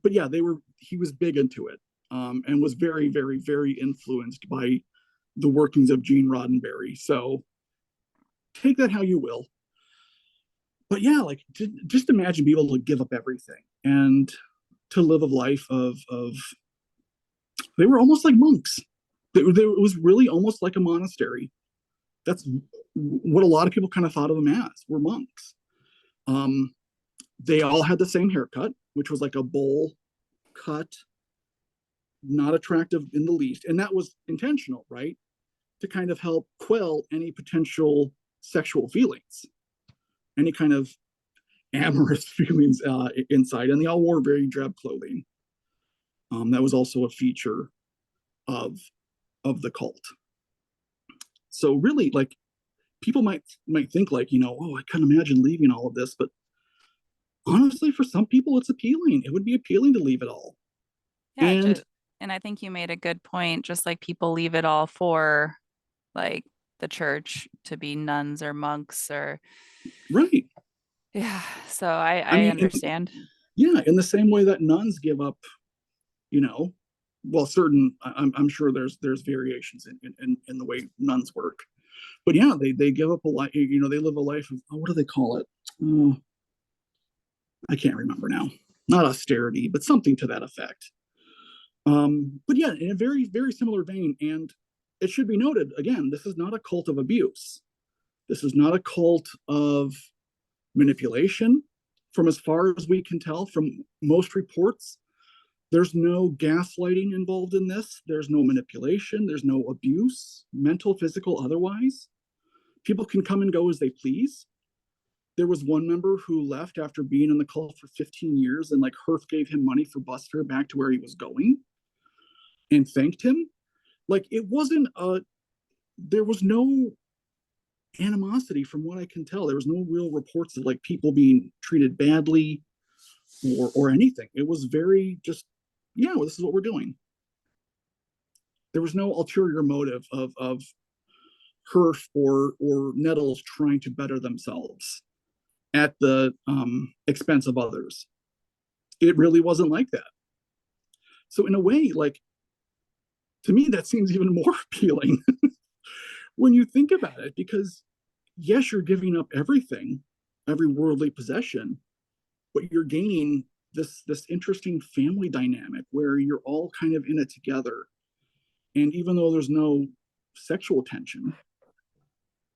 but yeah, he was big into it, and was very, very, very influenced by the workings of Gene Roddenberry. So take that how you will. But yeah, like, just imagine being able to give up everything and to live a life of they were almost like monks. It was really almost like a monastery. That's what a lot of people kind of thought of them as, were monks. Um, they all had the same haircut, which was like a bowl cut, not attractive in the least. And that was intentional, right? To kind of help quell any potential sexual feelings, any kind of amorous feelings inside. And they all wore very drab clothing. That was also a feature of the cult. So really, like, people might think, like, oh, I can't imagine leaving all of this, but honestly, for some people, it's appealing. It would be appealing to leave it all. Yeah, And and I think you made a good point. Just like people leave it all for like the church to be nuns or monks or right, yeah. So I I mean, understand. yeah, in the same way that nuns give up, you know, well, certain, I'm sure there's variations in the way nuns work, but yeah, they give up a life. They live a life of, what do they call it? Oh, I can't remember now. Not austerity, but something to that effect. But yeah, in a very, very similar vein. And it should be noted again, this is not a cult of abuse. This is not a cult of manipulation. From as far as we can tell from most reports, there's no gaslighting involved in this. There's no manipulation. There's no abuse, mental, physical, otherwise. People can come and go as they please. There was one member who left after being in the cult for 15 years, and like Hearth gave him money for bus fare back to where he was going and thanked him. Like, it wasn't there was no animosity from what I can tell. There was no real reports of like people being treated badly or anything. It was very just, yeah, well, this is what we're doing. There was no ulterior motive of Herf or Nettles trying to better themselves at the expense of others. It really wasn't like that. So in a way, like, to me, that seems even more appealing when you think about it, because yes, you're giving up everything, every worldly possession, but you're gaining this interesting family dynamic where you're all kind of in it together. And even though there's no sexual tension,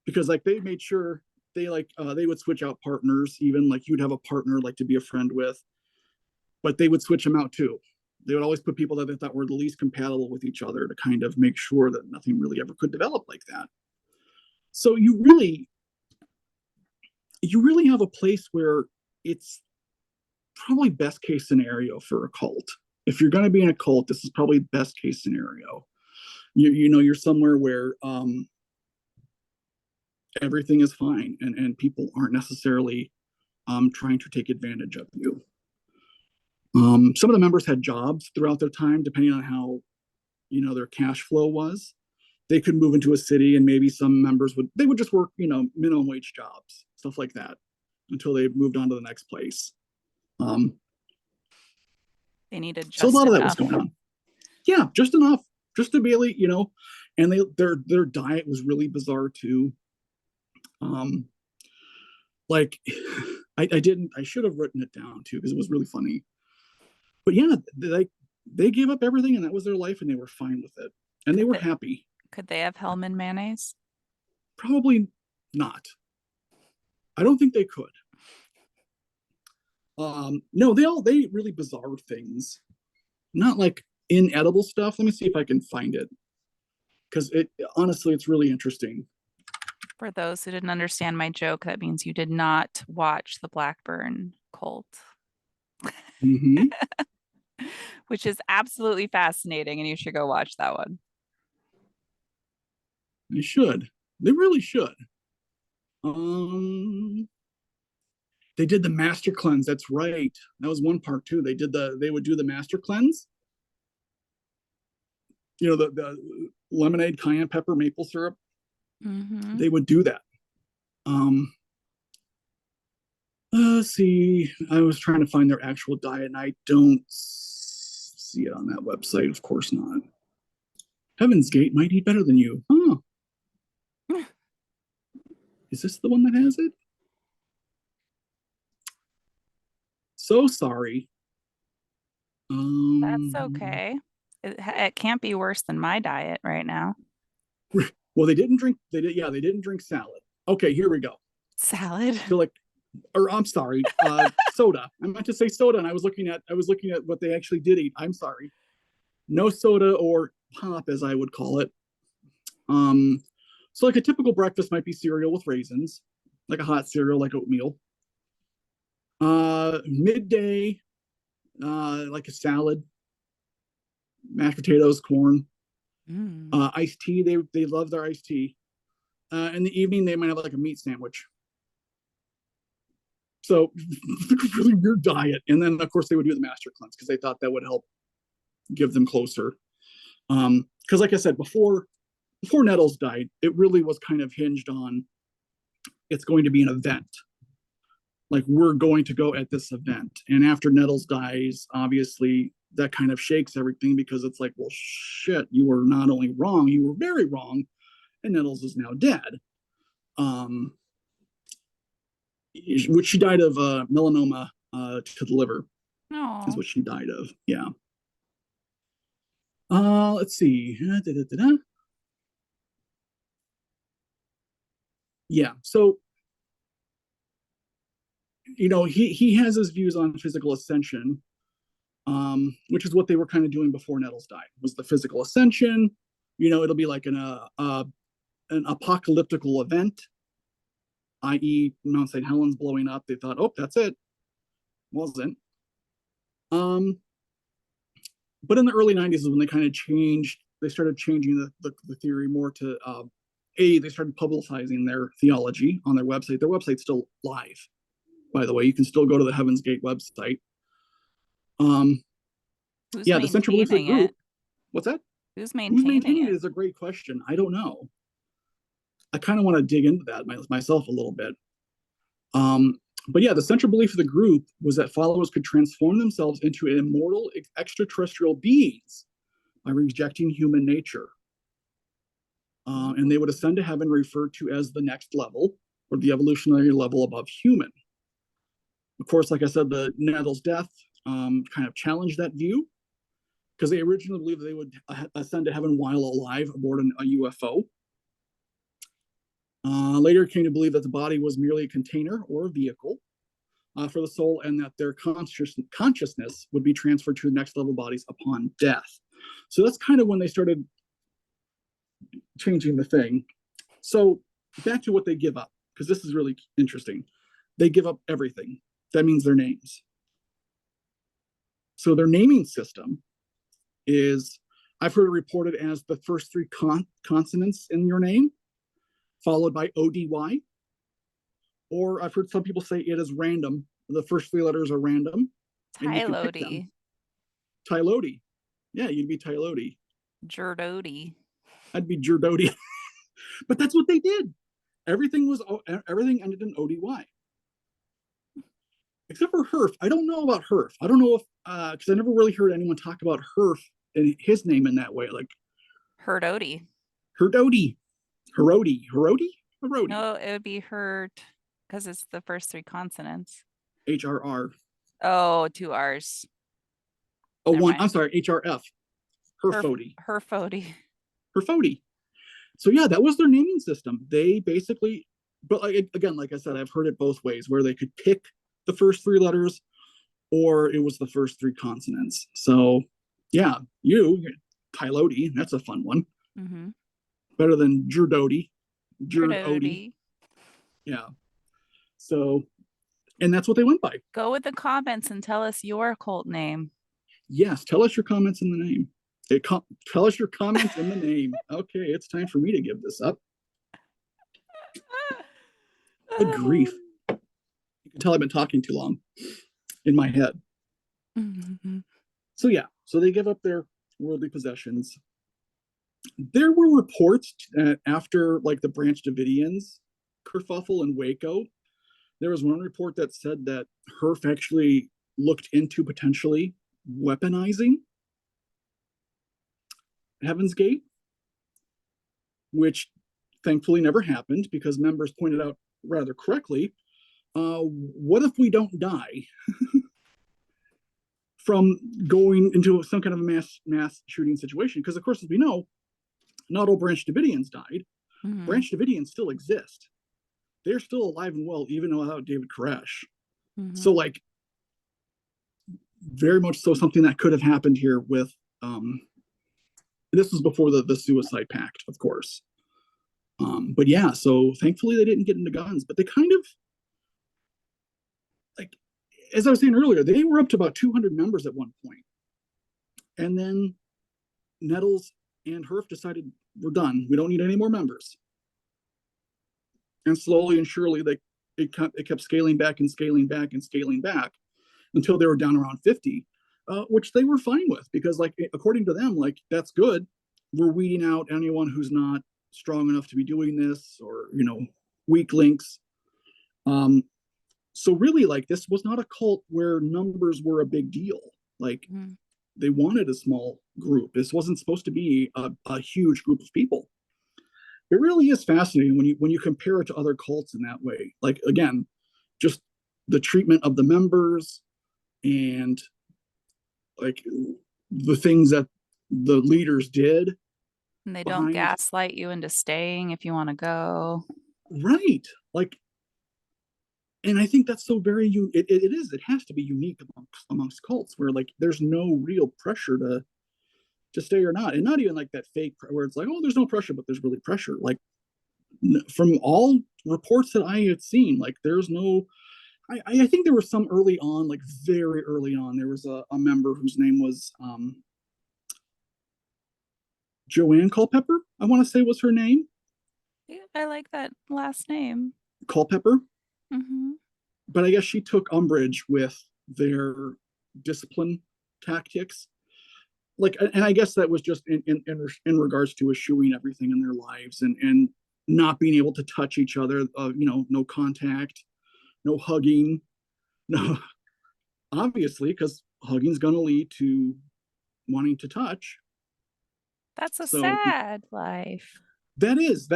because like they made sure they would switch out partners, even like you'd have a partner like to be a friend with, but they would switch them out too. They would always put people that they thought were the least compatible with each other to kind of make sure that nothing really ever could develop like that. So you really have a place where it's probably best case scenario for a cult. If you're going to be in a cult, this is probably best case scenario. You're somewhere where everything is fine, and people aren't necessarily trying to take advantage of you. Some of the members had jobs throughout their time, depending on how their cash flow was. They could move into a city, and maybe some members would just work minimum wage jobs, stuff like that, until they moved on to the next place. Um, They needed so a just lot of that was enough. going on. Yeah, just enough, just to barely, and their diet was really bizarre too. Um, like I should have written it down too because it was really funny. But yeah, they gave up everything and that was their life and they were fine with it and they Could were they happy. could they have Hellman mayonnaise? Probably not. I don't think they could. No, they ate really bizarre things, not like inedible stuff. Let me see if I can find it because it honestly it's really interesting. For those who didn't understand my joke, that means you did not watch the Blackburn cult, Mm-hmm. which is absolutely fascinating, and you should go watch that one. They should. They really should. Um, they did the master cleanse. That's right. That was one part too. They would do the master cleanse. The lemonade, cayenne pepper, maple syrup. Hmm. They would do that. Um, let's see. I was trying to find their actual diet, and I don't see it on that website. Of course not. Heaven's Gate might eat better than you. Huh. Is this the one that has it? So sorry. That's Um, okay. It can't be worse than my diet right now. well, they didn't drink. Yeah, they didn't drink salad. Okay, here we go. Salad. So like, or I'm sorry, soda. I meant to say soda, and I was looking at what they actually did eat. I'm sorry. No soda or pop, as I would call it. Um, so like a typical breakfast might be cereal with raisins, like a hot cereal, like oatmeal. Midday, like a salad, mashed potatoes, corn, Mm. iced tea. They love their iced tea. In the evening, they might have like a meat sandwich. So really weird diet. And then of course they would do the master cleanse because they thought that would help give them closer. Because like I said before Nettles died, it really was kind of hinged on it's going to be an event. Like we're going to go at this event. And after Nettles dies, obviously that kind of shakes everything because it's like, well, shit, you were not only wrong, you were very wrong, and Nettles is now dead. Um, which she died of melanoma to the liver, is No. what she died of. Yeah. Let's see. Yeah. So he has his views on physical ascension, which is what they were kind of doing before Nettles died. Was the physical ascension? It'll be like an apocalyptical event, i.e., Mount St. Helens blowing up. They thought, oh, that's it. Wasn't. Um, but in the early '90s is when they kind of changed. They started changing the theory more to they started publicizing their theology on their website. Their website's still live, by the way. You can still go to the Heaven's Gate website. Um, Who's yeah, the Central Beliefs maintaining Group. it? What's that? Who's Who's maintaining maintaining it it? is a great question. I don't know. I kind of want to dig into that myself a little bit. Um, but yeah, the central belief of the group was that followers could transform themselves into immortal extraterrestrial beings by rejecting human nature. And they would ascend to heaven, referred to as the next level or the evolutionary level above human. Of course, like I said, the Nettle's death kind of challenged that view because they originally believed they would ascend to heaven while alive aboard a UFO. Later came to believe that the body was merely a container or a vehicle for the soul, and that their consciousness would be transferred to the next level bodies upon death. So that's kind of when they started changing the thing. So back to what they give up, because this is really interesting. They give up everything. That means their names. So their naming system is, I've heard it reported as the first three consonants in your name, followed by ODY. Or I've heard some people say it is random. The first three letters are random, and you can pick them. Tylody. Tylody. Yeah, you'd be Tylody. Jerdody. I'd be Jerdody. But that's what they did. Everything ended in ODY. Except for Herf. I don't know about Herf. I don't know if because I never really heard anyone talk about Herf and his name in that way. Like Herdody. Herdody. Herody? Herody. No, it would be herd because it's the first three consonants. HRR. Oh, two R's. Oh, Never one. mind. I'm sorry. HRF. Herfody. Herfody. Herfody. So yeah, that was their naming system. They basically, but like, again, like I said, I've heard it both ways, where they could pick the first three letters, or it was the first three consonants. So yeah, Tylody, that's a fun one. Mm-hmm. Better than Jerdody, Jerdody. Jerdody. Yeah. So, and that's what they went by. Go with the comments and tell us your cult name. Yes, tell us your comments in the name. Tell us your comments in the name. Okay, it's time for me to give this up. Good grief. You can tell I've been talking too long in my head. So yeah, so they give up their worldly possessions. There were reports after like the Branch Davidians kerfuffle in Waco. There was one report that said that Herf actually looked into potentially weaponizing Heaven's Gate, which thankfully never happened because members pointed out rather correctly, what if we don't die from going into some kind of a mass shooting situation? Because of course, as we know, not all Branch Davidians died. Mm-hmm. Branch Davidians still exist. They're still alive and well, even without David Koresh. Mm-hmm. So, like, very much so something that could have happened here with, this was before the suicide pact, of course. But yeah, so thankfully they didn't get into guns, but they kind of, like, as I was saying earlier, they were up to about 200 members at one point. And then Nettles and Herf decided, we're done. We don't need any more members. And slowly and surely, it kept scaling back and scaling back and scaling back until they were down around 50, which they were fine with because, like, according to them, like, that's good. We're weeding out anyone who's not strong enough to be doing this, or, you know, weak links. So really, like, this was not a cult where numbers were a big deal. Like, Mm-hmm. they wanted a small group. This wasn't supposed to be a huge group of people. It really is fascinating when you compare it to other cults in that way. Like, again, just the treatment of the members and, like, the things that the leaders did And they don't behind. gaslight you into staying if you want to go. Right. Like, and I think that's so very it has to be unique amongst cults where, like, there's no real pressure to stay or not, and not even like that fake where it's like, oh, there's no pressure, but there's really pressure. Like, from all reports that I had seen, like, there's no. I think there was some early on, like very early on, there was a member whose name was Joanne Culpepper, I want to say was her name. Yeah, I like that last name. Culpepper. Mm-hmm. But I guess she took umbrage with their discipline tactics. like, and I guess that was just in regards to eschewing everything in their lives and not being able to touch each other. No contact, no hugging, no, obviously, because hugging's going to lead to wanting to touch. That's a So sad life. that is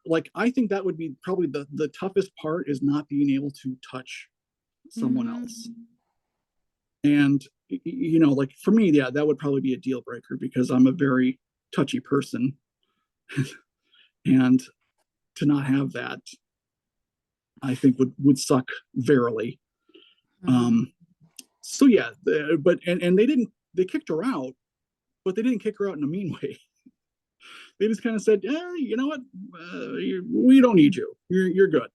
like, I think that would be probably the toughest part, is not being able to touch someone Mm-hmm. else. And like for me, yeah, that would probably be a deal breaker, because I'm a very touchy person. And to not have that, I think would suck verily. Mm-hmm. um so yeah, but and they kicked her out, but they didn't kick her out in a mean way. They just kind of said, you know what, we don't need you, you're good.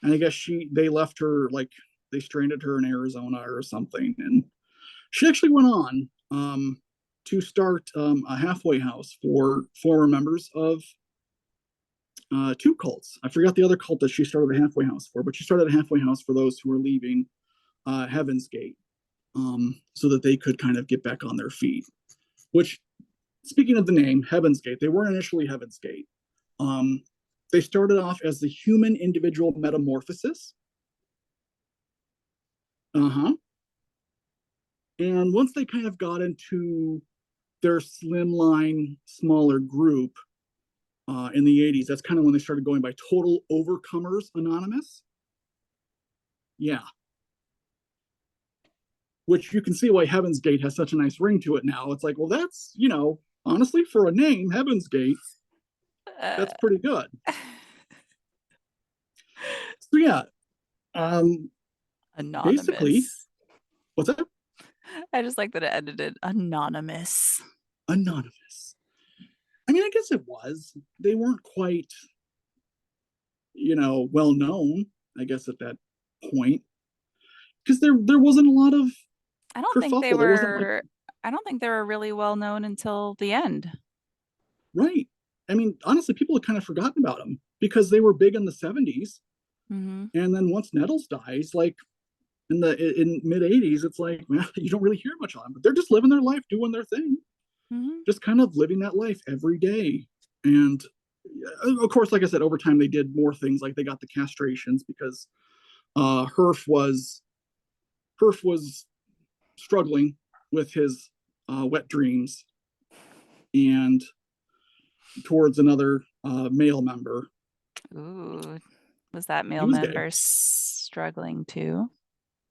And I guess they left her, like, they stranded her in Arizona or something. And she actually went on to start a halfway house for former members of two cults. I forgot the other cult that she started a halfway house for, but she started a halfway house for those who were leaving Heaven's Gate, so that they could kind of get back on their feet. Which, speaking of the name Heaven's Gate, they weren't initially Heaven's Gate. Um, they started off as the Human Individual Metamorphosis. Uh huh. And once they kind of got into their slimline, smaller group in the 80s, that's kind of when they started going by Total Overcomers Anonymous. Yeah. Which you can see why Heaven's Gate has such a nice ring to it now. It's like, well, that's, honestly, for a name, Heaven's Gate, Uh, that's pretty good. So, yeah, um, basically, Anonymous. what's that? I just like that it ended in anonymous. Anonymous. I mean, I guess it was. They weren't quite, well known, I guess, at that point, because there wasn't a lot of I don't think they kerfuffle. There wasn't, like, were I don't think they were really well known until the end. right. I mean, honestly, people had kind of forgotten about them because they were big in the 70s. Mm-hmm. And then once Nettles dies, like in mid 80s, it's like, well, you don't really hear much on them, but they're just living their life, doing their thing, Mm-hmm. just kind of living that life every day. And of course, like I said, over time they did more things, like they got the castrations because Herf was struggling with his wet dreams, and towards another male member. Ooh, was that He male was gay. member struggling too?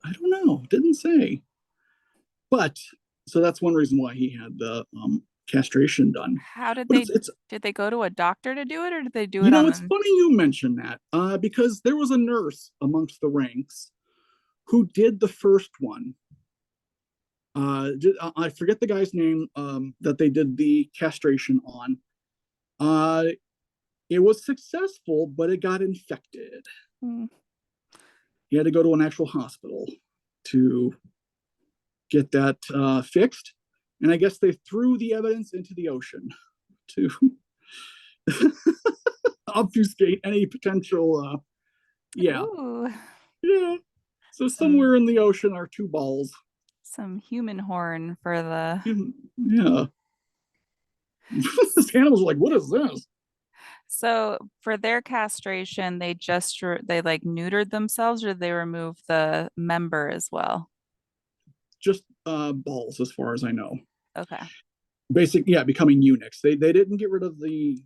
I don't know, didn't say. But so that's one reason why he had the castration done. How did But they it's did they go to a doctor to do it or did they do it it's on funny you mention that, because there was a nurse amongst the ranks who did the first one. I forget the guy's name that they did the castration on. Uh, it was successful, but it got infected. the He had to go to an actual hospital to get that fixed. And I guess they threw the evidence into the ocean to obfuscate any potential. Yeah, ooh, yeah. So some somewhere in the ocean are two balls. some human horn for the Yeah. The animals are like, what is this? so for their castration they like neutered themselves or they removed the member as well. Just balls, as far as I know. Okay. Yeah, becoming eunuchs. They didn't get rid of the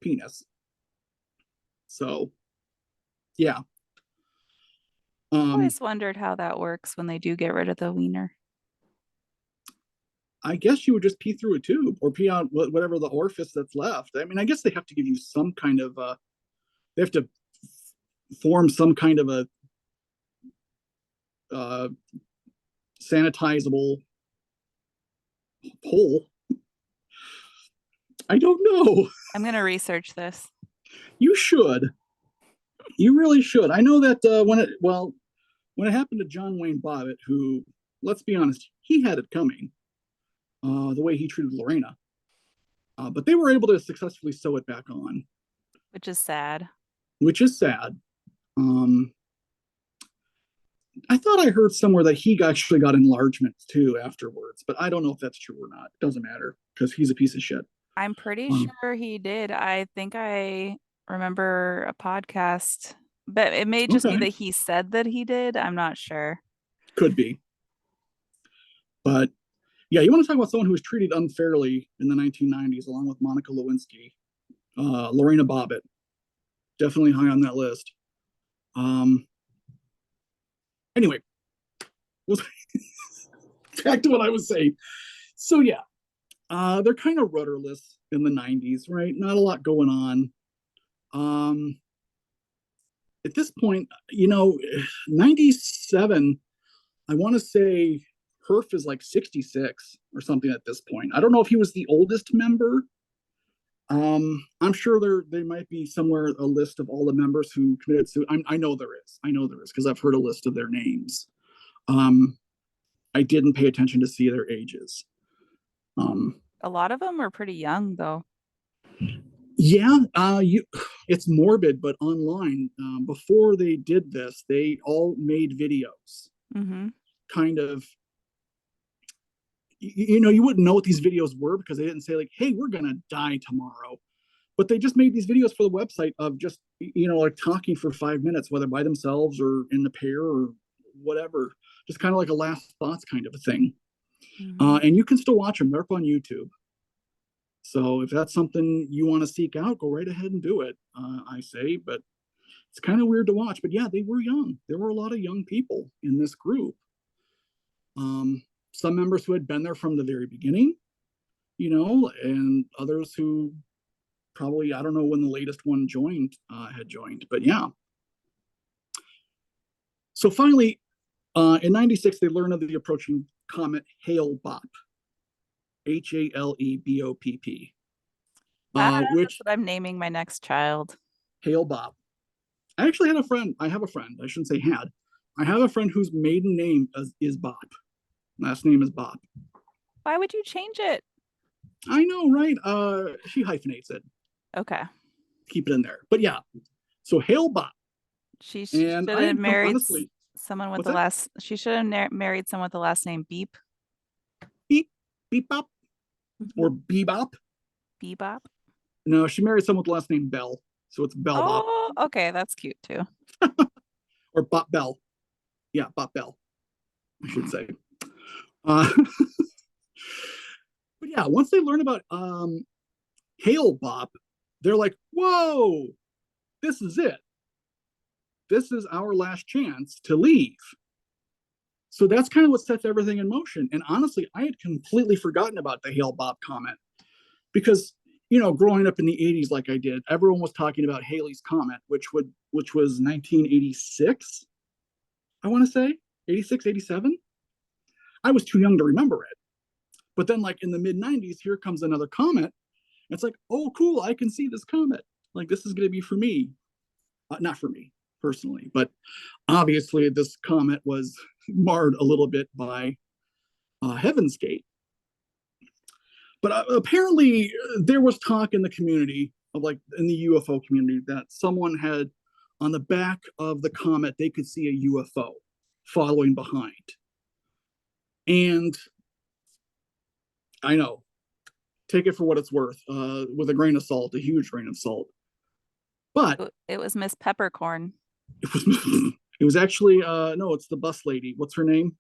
penis. So yeah. Um, Always wondered how that works when they do get rid of the wiener. I guess you would just pee through a tube or pee out whatever the orifice that's left. I mean, I guess they have to give you some kind of they have to form some kind of a uh, sanitizable hole. I don't know. I'm gonna research this. You should. You really should. I know that when it happened to John Wayne Bobbitt, who, let's be honest, he had it coming, the way he treated Lorena. But they were able to successfully sew it back on, Which is sad. which is sad. Um, I thought I heard somewhere that he actually got enlargements too afterwards, but I don't know if that's true or not. It doesn't matter because he's a piece of shit. I'm pretty Um, sure he did. I think I remember a podcast, but it may just be okay, that he said that he did. I'm not sure. could be, but yeah, you want to talk about someone who was treated unfairly in the 1990s, along with Monica Lewinsky, Lorena Bobbitt, definitely high on that list. Um, anyway, back to what I was saying. So yeah, they're kind of rudderless in the 90s, right? Not a lot going on. Um, at this point, 97, I want to say Herf is like 66 or something at this point. I don't know if he was the oldest member. I'm sure they might be somewhere a list of all the members who committed suicide. I know there is. I know there is because I've heard a list of their names. Um, I didn't pay attention to see their ages. Um, A lot of them were pretty young, though. yeah, it's morbid, but online, before they did this, they all made videos, Hmm. kind of. You wouldn't know what these videos were because they didn't say like, "Hey, we're gonna die tomorrow," but they just made these videos for the website of just like talking for 5 minutes, whether by themselves or in the pair or whatever, just kind of like a last thoughts kind of a thing. Hmm. And you can still watch them. They're up on YouTube. So if that's something you want to seek out, go right ahead and do it. I say, but it's kind of weird to watch. But yeah, they were young. There were a lot of young people in this group. Um, some members who had been there from the very beginning, and others who probably, I don't know when the latest one had joined, but yeah. So finally, in '96, they learned of the approaching comet Hale-Bopp, Halebopp, That's which what I'm naming my next child. Hale-Bopp. I actually had a friend. I have a friend. I shouldn't say had. I have a friend whose maiden name is Bopp. Last name is Bopp. Why would you change it? I know, right? She hyphenates it. Okay. Keep it in there. But yeah, so Hale-Bopp. She And should I have had come married honestly. someone with What's the that? last, she should have married someone with the last name Beep. Beep, beep bop, Mhm. or bebop. Bebop. No, she married someone with the last name Bell. So it's Bell Bop Oh, okay. That's cute too. or Bop Bell. Yeah, Bop Bell, I should say. Uh, but yeah, once they learn about Hale-Bopp, they're like, whoa, this is it. This is our last chance to leave. So that's kind of what sets everything in motion. And honestly, I had completely forgotten about the Hale-Bopp comment because growing up in the 80s like I did, everyone was talking about Halley's Comet, which was 1986, I want to say, 86, 87. I was too young to remember it. But then like in the mid 90s, here comes another comet. It's like, oh cool, I can see this comet. Like this is going to be for me. Not for me personally, but obviously this comet was marred a little bit by Heaven's Gate. But apparently, there was talk in the community of like in the UFO community that someone had on the back of the comet they could see a UFO following behind. And I know, take it for what it's worth, with a grain of salt, a huge grain of salt. But It was Miss Peppercorn. it was it was actually no, it's the bus lady. What's her name?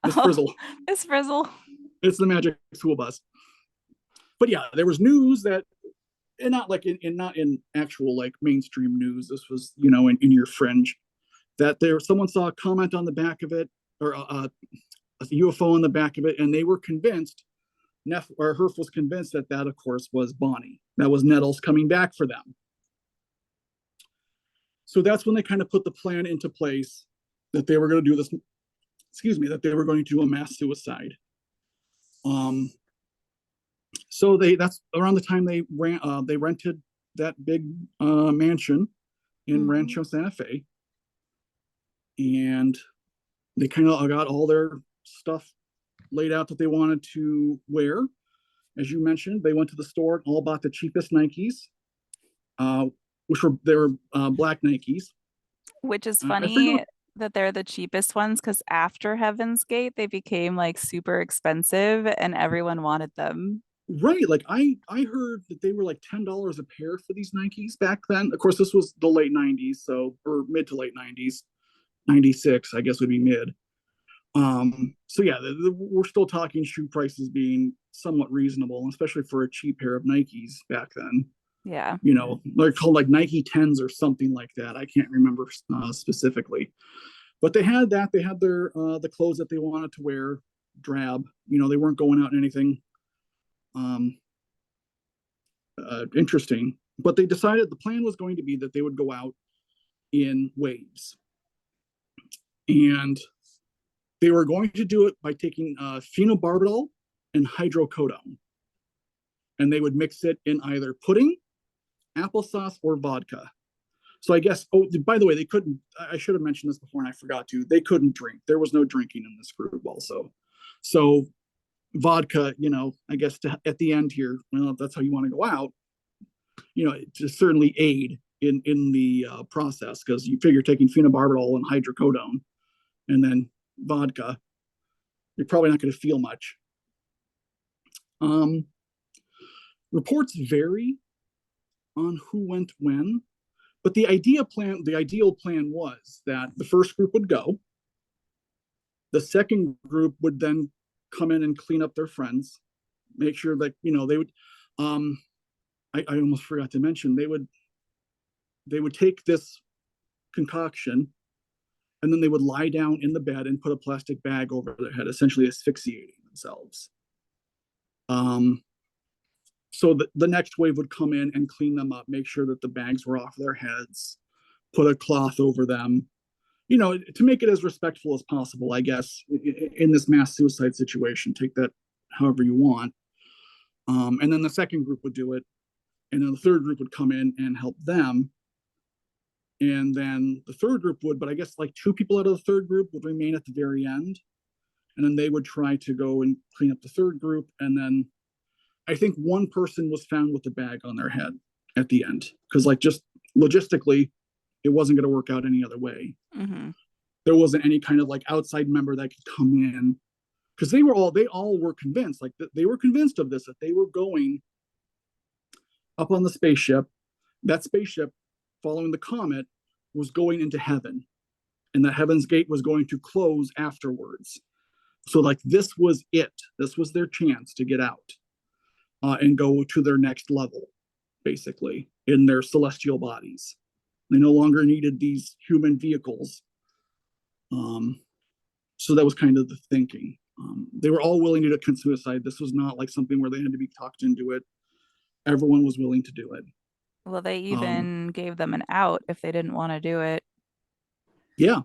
Miss Oh, Frizzle. Miss Frizzle. It's the magic school bus. But yeah, there was news that, and not like not in actual like mainstream news. This was in your fringe that someone saw a comment on the back of it or a UFO on the back of it, and they were convinced. Neff or Herf was convinced that of course was Bonnie. That was Nettles coming back for them. So that's when they kind of put the plan into place that they were going to do this. Excuse me, that they were going to do a mass suicide. Um, so that's around the time they rented that big mansion in Hmm. Rancho Santa Fe, and they kind of got all their stuff laid out that they wanted to wear. As you mentioned, they went to the store and all bought the cheapest Nikes, uh, which were black Nikes. Which is I forget funny. what. that they're the cheapest ones because after Heaven's Gate, they became like super expensive and everyone wanted them. Right. Like I heard that they were like $10 a pair for these Nikes back then. Of course, this was the late 90s, so or mid to late 90s. 96, I guess would be mid. So yeah, we're still talking shoe prices being somewhat reasonable, especially for a cheap pair of Nikes back then. Yeah. They're called like Nike 10s or something like that. I can't remember specifically, but they had that. They had their the clothes that they wanted to wear, drab. They weren't going out in anything um, interesting. But they decided the plan was going to be that they would go out in waves, and they were going to do it by taking phenobarbital and hydrocodone, and they would mix it in either pudding, applesauce, or vodka. So I guess, oh, by the way, they couldn't, I should have mentioned this before and I forgot to, they couldn't drink. There was no drinking in this group also. So vodka, I guess at the end here, well, if that's how you want to go out, to certainly aid in the process, because you figure taking phenobarbital and hydrocodone and then vodka, you're probably not going to feel much. Um, Reports vary on who went when, but the ideal plan was that the first group would go, the second group would then come in and clean up their friends, make sure that they would. I almost forgot to mention they would take this concoction and then they would lie down in the bed and put a plastic bag over their head, essentially asphyxiating themselves. So the next wave would come in and clean them up, make sure that the bags were off their heads, put a cloth over them, to make it as respectful as possible, I guess, in this mass suicide situation. Take that however you want. And then the second group would do it. And then the third group would come in and help them. And then the third group would, but I guess like two people out of the third group would remain at the very end. And then they would try to go and clean up the third group. And then I think one person was found with a bag on their head at the end. Because like just logistically, it wasn't going to work out any other way. Mm-hmm. There wasn't any kind of like outside member that could come in, because they all were convinced, like they were convinced of this, that they were going up on the spaceship. That spaceship, following the comet, was going into heaven, and that Heaven's Gate was going to close afterwards. So like this was it. This was their chance to get out and go to their next level, basically, in their celestial bodies. They no longer needed these human vehicles. So that was kind of the thinking. They were all willing to commit suicide. This was not like something where they had to be talked into it. Everyone was willing to do it. Well, they Um, even gave them an out if they didn't want to do it. yeah,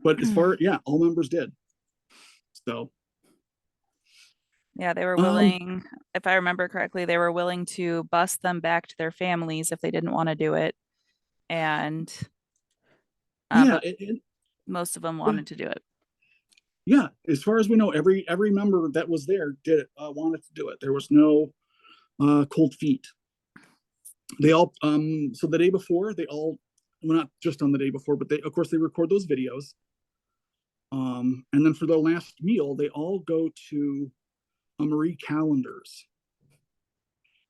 but yeah, all members did. So, Yeah, they were um, willing, if I remember correctly, they were willing to bus them back to their families if they didn't want to do it. And, yeah, but most of them yeah, wanted to do it. yeah. As far as we know, every member that was there did it, wanted to do it. There was no cold feet. They all, so the day before, they all, well, not just on the day before, but of course, they record those videos. And then for their last meal, they all go to a Marie Callender's,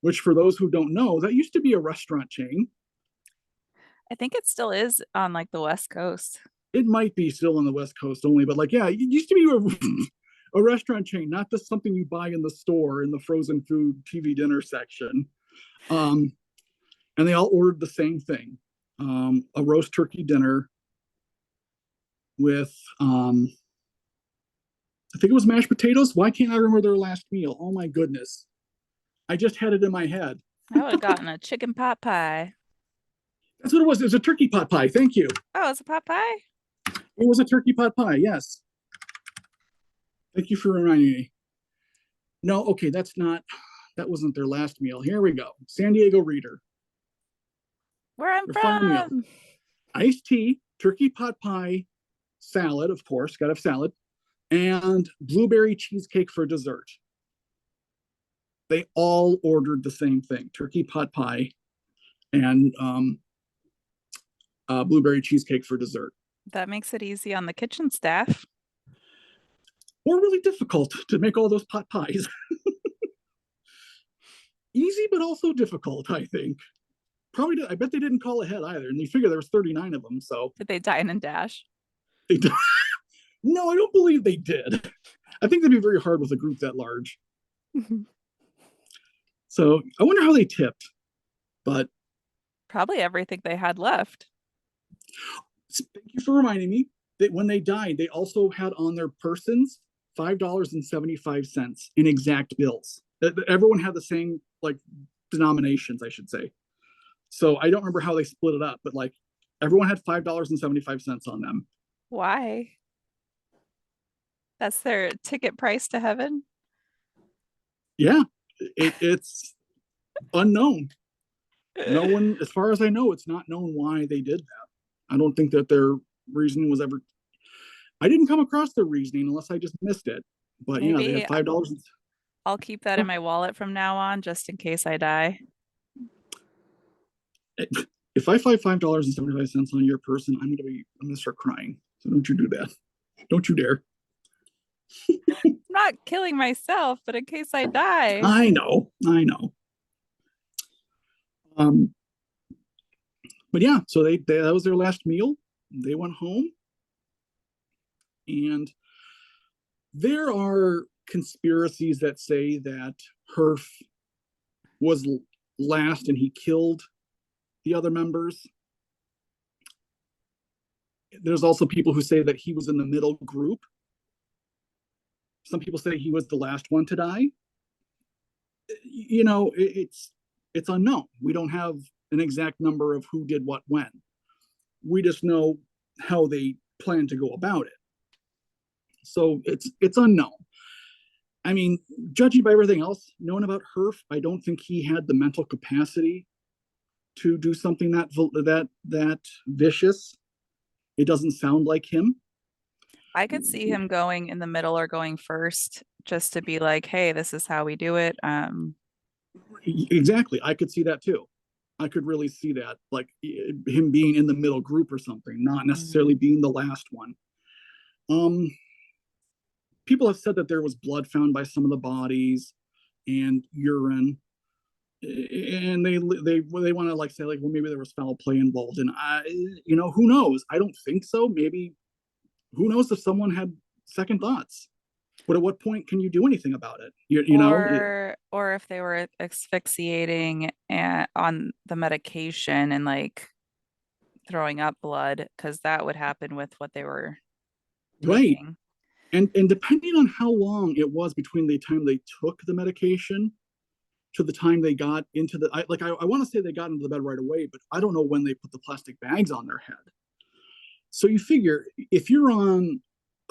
which for those who don't know, that used to be a restaurant chain. I think it still is on like the West Coast. It might be still on the West Coast only, but like, yeah, it used to be a restaurant chain, not just something you buy in the store in the frozen food TV dinner section. Um, and they all ordered the same thing, a roast turkey dinner with, I think it was mashed potatoes. Why can't I remember their last meal? Oh my goodness. I just had it in my head. I would have gotten a chicken pot pie. That's what it was. It was a turkey pot pie. Thank you. Oh, it's a pot pie? It was a turkey pot pie. Yes. Thank you for reminding me. No, okay, that wasn't their last meal. Here we go. San Diego Reader. Where I'm Their final meal. from. Iced tea, turkey pot pie, salad, of course, gotta have salad, and blueberry cheesecake for dessert. They all ordered the same thing: turkey pot pie and blueberry cheesecake for dessert. That makes it easy on the kitchen staff. or really difficult to make all those pot pies. Easy, but also difficult, I think. Probably, I bet they didn't call ahead either. And you figure there was 39 of them. So Did they dine and dash? they did. No, I don't believe they did. I think they'd be very hard with a group that large. So I wonder how they tipped. But Probably everything they had left. thank you for reminding me that when they died, they also had on their persons $5.75 in exact bills. Everyone had the same like denominations, I should say. So I don't remember how they split it up, but like everyone had $5.75 on them. Why? That's their ticket price to heaven. Yeah, it's unknown. No one, as far as I know, it's not known why they did that. I don't think that their reasoning was ever. I didn't come across their reasoning unless I just missed it. But yeah, they Maybe had $5. I'll keep that in my wallet from now on just in case I die. If I find $5.75 on your person, I'm gonna start crying. So don't you do that. Don't you dare. I'm not killing myself, but in case I die. I know, I know. Um, but yeah, so that was their last meal. They went home, and there are conspiracies that say that Herf was last and he killed the other members. There's also people who say that he was in the middle group. Some people say he was the last one to die. You know, it's unknown. We don't have an exact number of who did what when. We just know how they plan to go about it. So it's unknown. I mean, judging by everything else known about Herf, I don't think he had the mental capacity to do something that vicious. It doesn't sound like him. I could see him going in the middle or going first just to be like, hey, this is how we do it. Exactly, I could see that too. I could really see that, like him being in the middle group or something, not necessarily Mhm. being the last one. Um, People have said that there was blood found by some of the bodies and urine, and they want to like say like, well, maybe there was foul play involved, and who knows? I don't think so. Maybe who knows if someone had second thoughts? But at what point can you do anything about it? Or if they were asphyxiating on the medication and like throwing up blood, because that would happen with what they were Right. taking. And depending on how long it was between the time they took the medication to the time they got into I want to say they got into the bed right away, but I don't know when they put the plastic bags on their head. So you figure if you're on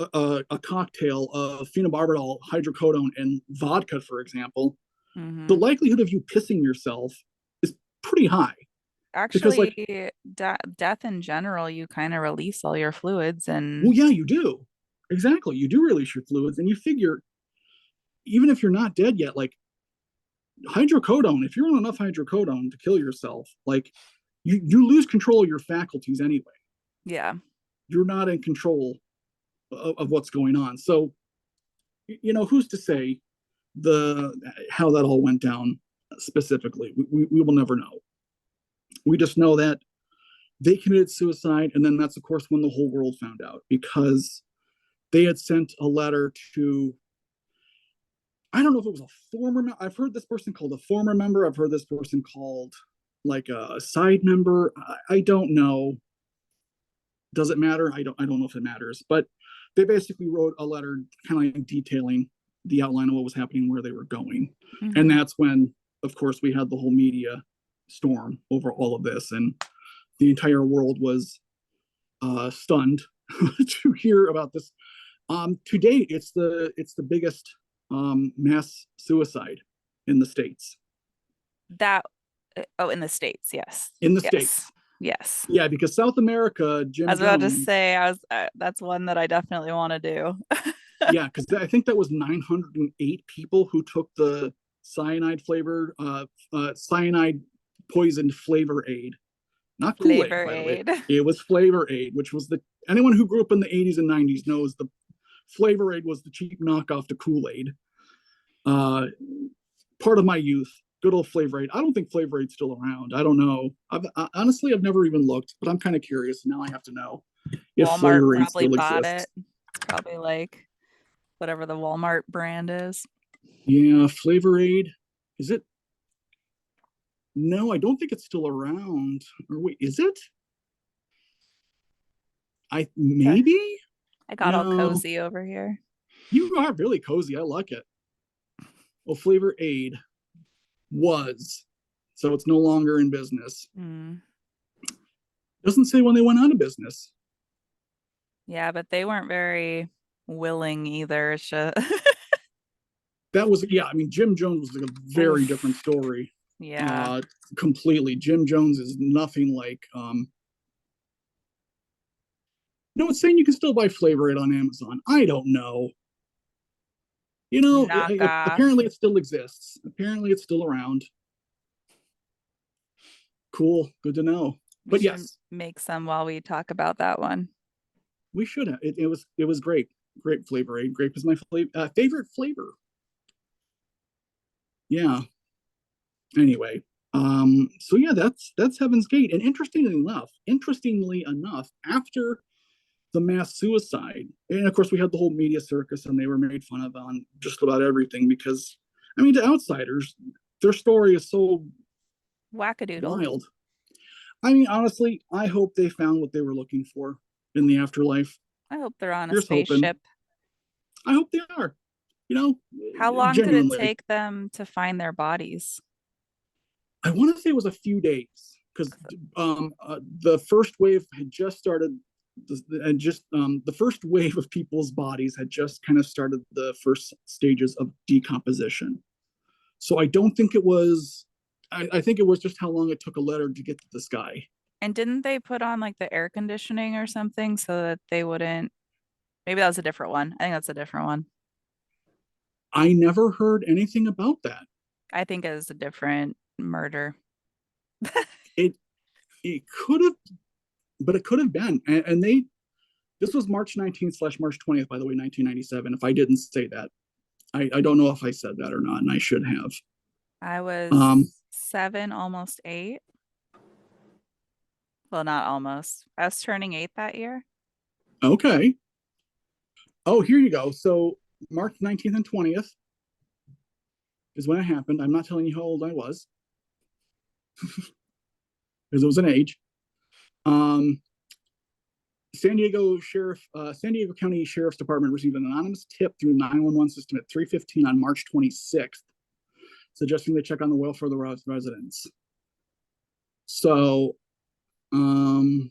a cocktail of phenobarbital, hydrocodone, and vodka, for example, the Hmm. likelihood of you pissing yourself is pretty high because, Actually, like, death in general, you kind of release all your fluids well, and yeah, you do. Exactly. You do release your fluids, and you figure even if you're not dead yet, like hydrocodone, if you're on enough hydrocodone to kill yourself, like you lose control of your faculties anyway. yeah. You're not in control of what's going on. So, who's to say the how that all went down specifically? We will never know. We just know that they committed suicide, and then that's of course when the whole world found out because they had sent a letter to. I don't know if it was a former. I've heard this person called a former member. I've heard this person called like a side member. I don't know. Does it matter? I don't know if it matters. But they basically wrote a letter kind of like detailing the outline of what was happening, where they were going. And Hmm. that's when, of course, we had the whole media storm over all of this. And the entire world was stunned to hear about this. To date, it's the biggest mass suicide in the states. That, oh, in the States, yes. In the Yes. states, Yes. yeah, because South America, I Jim was about to Jones, say, that's one that I definitely want to do. yeah, because I think that was 908 people who took the cyanide poisoned flavor aid, not Kool Aid, Flavor by the way. Aid. It was flavor aid, which was the anyone who grew up in the 80s and 90s knows the Flavor Aid was the cheap knockoff to Kool-Aid. Uh, Part of my youth, good old Flavor Aid. I don't think Flavor Aid's still around. I don't know. Honestly, I've never even looked, but I'm kind of curious. Now I have to know if Walmart Flavor Aid probably still bought exists. it. It's probably like whatever the Walmart brand is. Yeah, Flavor Aid. Is it? No, I don't think it's still around. Or wait, is it? I Okay. maybe? I got all No. cozy over here. You are really cozy. I like it. Well, Flavor Aid was, so it's no longer in business. Mm. Doesn't say when they went out of business. Yeah, but they weren't very willing either. It's just That was, yeah, I mean, Jim Jones was a very different oof. story. Yeah. Uh Completely. Jim Jones is nothing like no, it's saying you can still buy Flavor Aid on Amazon. I don't know. Knockoff. Apparently it still exists. Apparently it's still around. Cool. Good to know. We But should yes, make some while we talk about that one. we should have. It was great. Great Flavor Aid. Grape is my favorite flavor. Yeah. Anyway, so yeah, that's Heaven's Gate. And interestingly enough, after the mass suicide, and of course we had the whole media circus, and they were made fun of on just about everything because, I mean, to outsiders, their story is so Wackadoodle. wild. I mean, honestly, I hope they found what they were looking for in the afterlife. I hope they're on a Here's hoping. spaceship. I hope they are. You know, How long did it genuinely. take them to find their bodies? I want to say it was a few days because the first wave had just started, and just the first wave of people's bodies had just kind of started the first stages of decomposition. So I don't think it was. I think it was just how long it took a letter to get to the sky. And didn't they put on like the air conditioning or something so that they wouldn't? Maybe that was a different one. I think that's a different one. I never heard anything about that. I think it was a different murder. It it could have, but it could have been, and they. This was March 19th slash March 20th, by the way, 1997. If I didn't say that, I don't know if I said that or not, and I should have. I was Um, 7, almost 8. Well, not almost. I was turning 8 that year. okay. Oh, here you go. So March 19th and 20th is when it happened. I'm not telling you how old I was because it was an age. Um, San Diego County Sheriff's Department received an anonymous tip through the 911 system at 3:15 on March 26th, suggesting they check on the welfare of the residents. So, oh,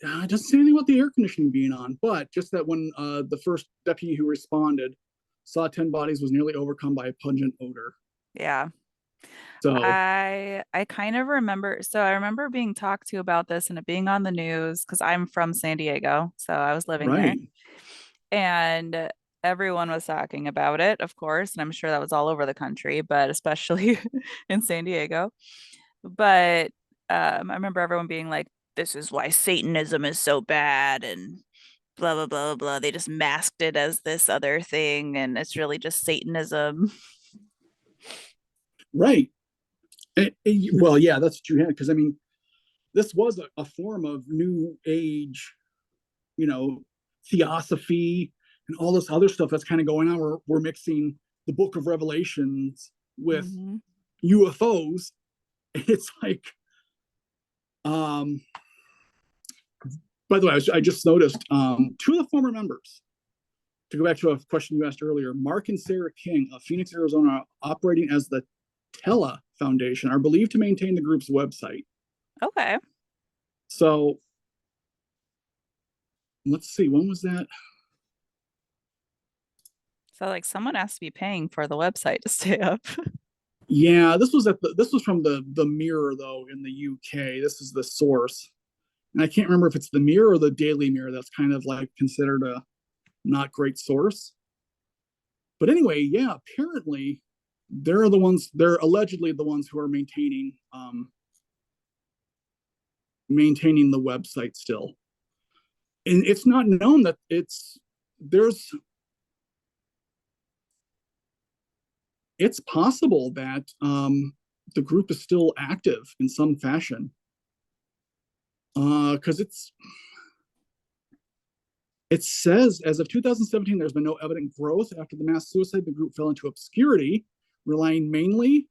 it doesn't say anything about the air conditioning being on, but just that when the first deputy who responded saw 10 bodies, was nearly overcome by a pungent odor. Yeah. So, I kind of remember, so I remember being talked to about this and it being on the news because I'm from San Diego, so I was living there. right. And everyone was talking about it, of course, and I'm sure that was all over the country, but especially in San Diego. But I remember everyone being like, "This is why Satanism is so bad," and blah blah blah blah blah. They just masked it as this other thing, and it's really just Satanism. Right. Well, yeah, that's what you had. Because, I mean, this was a form of new age, you know, theosophy and all this other stuff that's kind of going on. We're mixing the book of Revelations with Hmm. UFOs. It's like, um, by the way, I just noticed two of the former members, to go back to a question you asked earlier, Mark and Sarah King of Phoenix, Arizona, operating as the Tella Foundation, are believed to maintain the group's website. Okay. So let's see, when was that? So like someone has to be paying for the website to stay up. Yeah, this was from the Mirror though in the UK. This is the source, and I can't remember if it's the Mirror or the Daily Mirror. That's kind of like considered a not great source. But anyway, yeah, apparently they're allegedly the ones who are maintaining maintaining the website still. And it's not known that there's it's possible that the group is still active in some fashion. Because it says as of 2017, there's been no evident growth after the mass suicide. The group fell into obscurity, relying mainly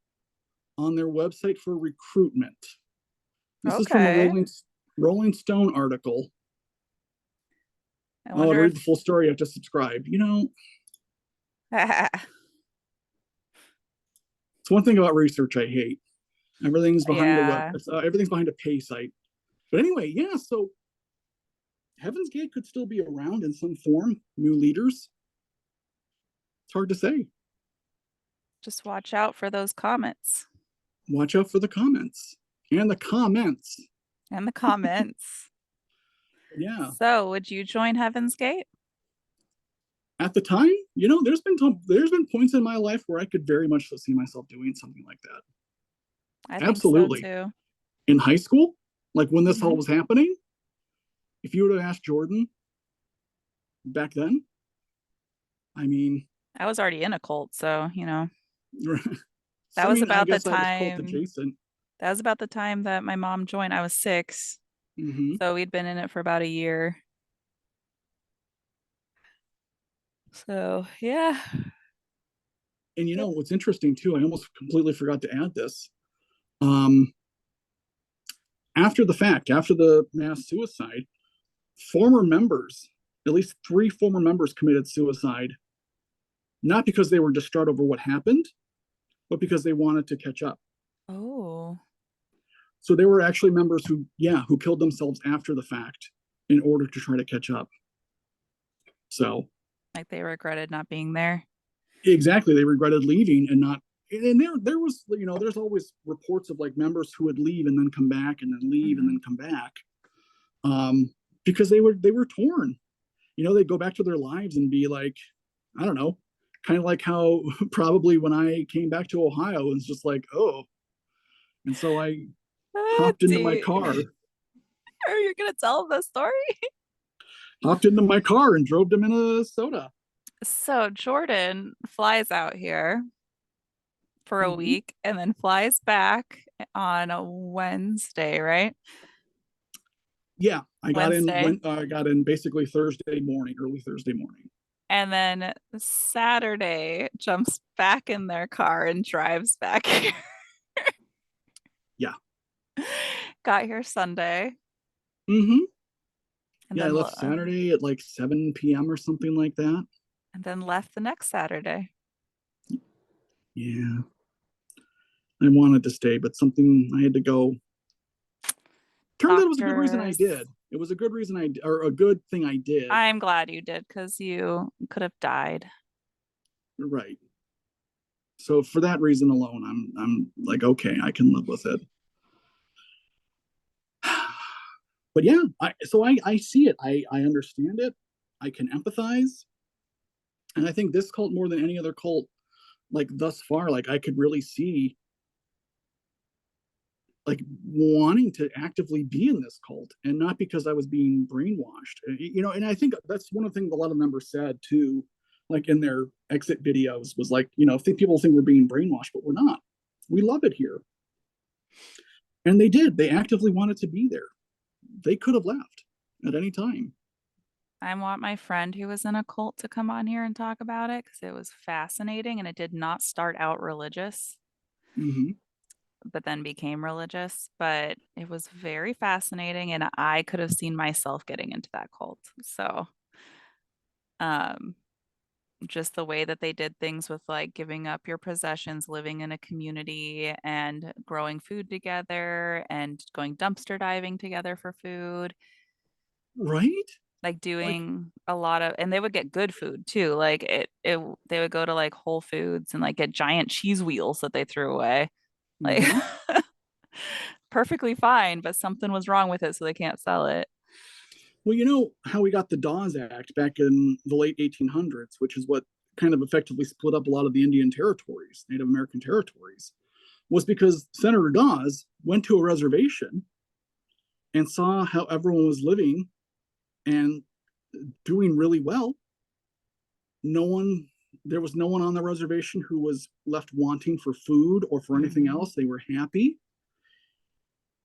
on their website for recruitment. This is from a Okay. Rolling Stone article. I Oh, to wonder read if the full story, you have to subscribe. It's one thing about research I hate. yeah. Everything's behind a pay site. But anyway, yeah. So Heaven's Gate could still be around in some form. New leaders. It's hard to say. Just watch out for those comets Watch out for the comments and the comments. and the comments. Yeah. So, would you join Heaven's Gate? At the time, there's been points in my life where I could very much see myself doing something like that. I think so Absolutely. too. In high school, like when this all Hmm. was happening, if you would have asked Jordan back then, I mean, I was already in a cult, so, that I was mean, I about the guess I was cult time adjacent. that was about the time that my mom joined. I was 6, Hmm. so we'd been in it for about a year. So, yeah. And Yep. what's interesting too, I almost completely forgot to add this. Um, After the fact, after the mass suicide, former members, at least 3 former members, committed suicide, not because they were distraught over what happened, but because they wanted to catch up. Oh, So they were actually members who killed themselves after the fact in order to try to catch up. So like they regretted not being there. exactly, they regretted leaving and not. And there was, there's always reports of like members who would leave and then come back and then leave and Hmm. then come back, um, because they were torn. They'd go back to their lives and be like, I don't know, kind of like how probably when I came back to Ohio, it was just like, oh, and so I Ah, hopped into my D. car, Are you gonna tell the story? and drove to Minnesota. So Jordan flies out here for a Mm-hmm. week and then flies back on a Wednesday, right? Yeah, Wednesday. I got in basically Thursday morning, early Thursday morning. And then Saturday jumps back in their car and drives back here. Yeah. Got here Sunday Mm-hmm. and Yeah, I then left Saturday at like 7 p.m. or something like that. left the next Saturday. Yeah, I wanted to stay, but something I had to go. Turns out it was a good reason I Doctors. did. It was a good reason or a good thing I did. I'm glad you did because you could have died. Right. So for that reason alone, I'm like, okay, I can live with it. But yeah, I see it. I understand it. I can empathize. And I think this cult more than any other cult, like thus far, like I could really see like wanting to actively be in this cult, and not because I was being brainwashed. And I think that's one of the things a lot of members said too, like in their exit videos, was like, people think we're being brainwashed, but we're not. We love it here. And they did. They actively wanted to be there. They could have left at any time. I want my friend who was in a cult to come on here and talk about it because it was fascinating and it did not start out religious, Hmm. but then became religious. But it was very fascinating and I could have seen myself getting into that cult. So, um, just the way that they did things with like giving up your possessions, living in a community and growing food together and going dumpster diving together for food, Right? like Like, doing a lot of, and they would get good food too. Like they would go to like Whole Foods and like get giant cheese wheels that they threw away. Like hmm, perfectly fine, but something was wrong with it, so they can't sell it. well, you know how we got the Dawes Act back in the late 1800s, which is what kind of effectively split up a lot of the Indian territories, Native American territories, was because Senator Dawes went to a reservation and saw how everyone was living and doing really well. No one, there was no one on the reservation who was left wanting for food or for anything Hmm. else. They were happy.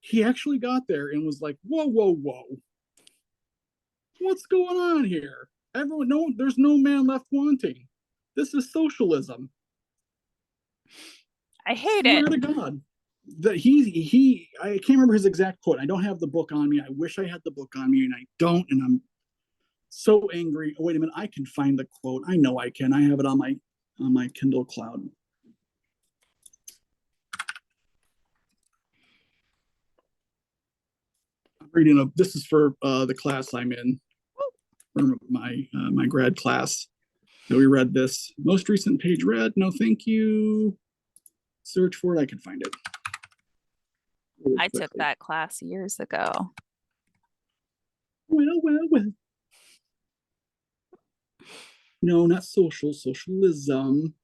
He actually got there and was like, whoa, whoa, whoa, what's going on here? Everyone, no, there's no man left wanting. This is socialism. I hate it. Swear to God. That he I can't remember his exact quote. I don't have the book on me. I wish I had the book on me and I don't, and I'm so angry. Oh, wait a minute, I can find the quote. I know I can. I have it on my Kindle Cloud. I'm reading a this is for the class I'm in, for my grad class. So we read this. Most recent page read. No, thank you. Search for it. I can find it really I took quickly. that class years ago. Well, well, well. No, not socialism.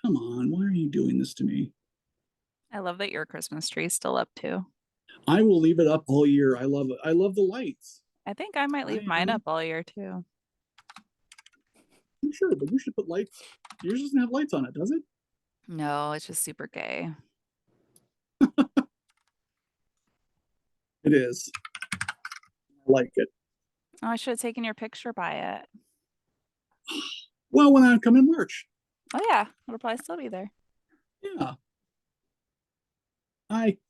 Come on, why are you doing this to me? I love that your Christmas tree is still up too. I will leave it up all year. I love it. I love the lights. I think I might I leave mine am up all year too. sure, but you should put lights. Yours doesn't have lights on it, does it? No, it's just super gay. It is. I like it. Oh, I should have taken your picture by it. Well, when I come in March, Oh yeah, it'll probably still be there. yeah.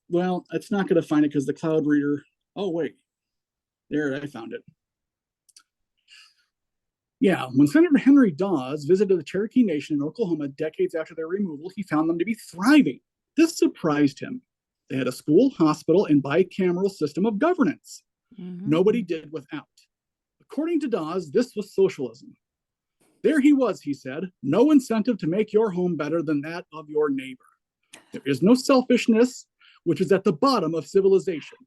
Well, it's not going to find it because the cloud reader. Oh wait, there I found it. Yeah, when Senator Henry Dawes visited the Cherokee Nation in Oklahoma decades after their removal, he found them to be thriving. This surprised him. They had a school, hospital, and bicameral system of governance. Hmm. Nobody did without. According to Dawes, this was socialism. There he was, he said, no incentive to make your home better than that of your neighbor. There is no selfishness, which is at the bottom of civilization.